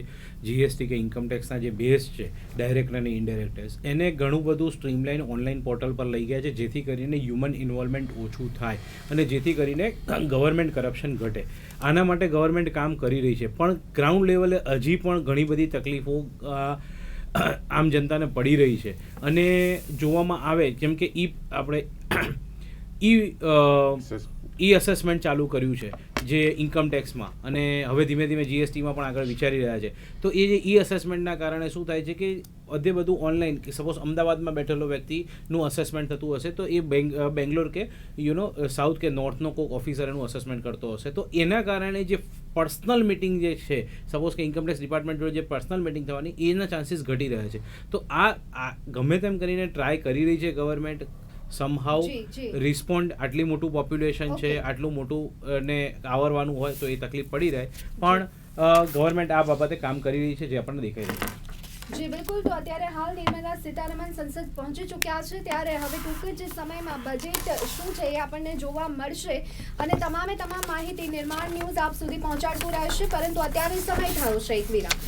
GST કે ઇન્કમ ટેક્સના જે બેઝ છે, ડાયરેક્ટ અને ઇનડાયરેક્ટ ટેક્સ, એને ઘણું બધું સ્ટ્રીમલાઇન ઓનલાઈન પોર્ટલ પર લઈ ગયા છે, જેથી કરીને હ્યુમન ઇન્વોલ્વમેન્ટ ઓછું થાય અને જેથી કરીને ગવર્મેન્ટ કરપ્શન ઘટે. આના માટે ગવર્મેન્ટ કામ કરી રહી છે, પણ ગ્રાઉન્ડ લેવલે હજી પણ ઘણી બધી તકલીફો આમ જનતાને પડી રહી છે. અને જોવામાં આવે જેમ કે આપણે ઈ અસેસમેન્ટ ચાલુ કર્યું છે જે ઇન્કમ ટેક્સમાં, અને હવે ધીમે ધીમે GSTમાં પણ આગળ વિચારી રહ્યા છે. તો એ જે ઈ અસેસમેન્ટના કારણે શું થાય છે કે બધે બધું ઓનલાઈન, કે સપોઝ અમદાવાદમાં બેઠેલો વ્યક્તિનું અસેસમેન્ટ થતું હશે તો એ બેંગ્લોર કે સાઉથ કે નોર્થનો કોઈક ઓફિસર એનું અસેસમેન્ટ કરતો હશે, તો એના કારણે જે પર્સનલ મિટિંગ જે છે, સપોઝ કે ઇન્કમ ટેક્સ ડિપાર્ટમેન્ટ જોડે જે પર્સનલ મિટિંગ થવાની એના ચાન્સીસ ઘટી રહ્યા છે. તો આ ગમે તેમ કરીને ટ્રાય કરી રહી છે ગવર્મેન્ટ સમહાઉ રિસ્પોન્ડ. આટલી મોટું પોપ્યુલેશન છે, આટલું મોટું ને આવરવાનું હોય તો એ તકલીફ પડી રહે, પણ ગવર્મેન્ટ આ બાબતે કામ કરી રહી છે જે આપણને દેખાઈ રહ્યું છે. જી બિલકુલ. તો અત્યારે હાલ નિર્મલા સીતારમણ સંસદ પહોંચી ચૂક્યા છે, ત્યારે હવે ટૂંક જ સમયમાં બજેટ શું છે એ આપણને જોવા મળશે અને તમામ માહિતી નિર્માણ ન્યૂઝ આપ સુધી પહોંચાડતું રહેશે. પરંતુ અત્યારે સમય થયો છે એક વિરામ.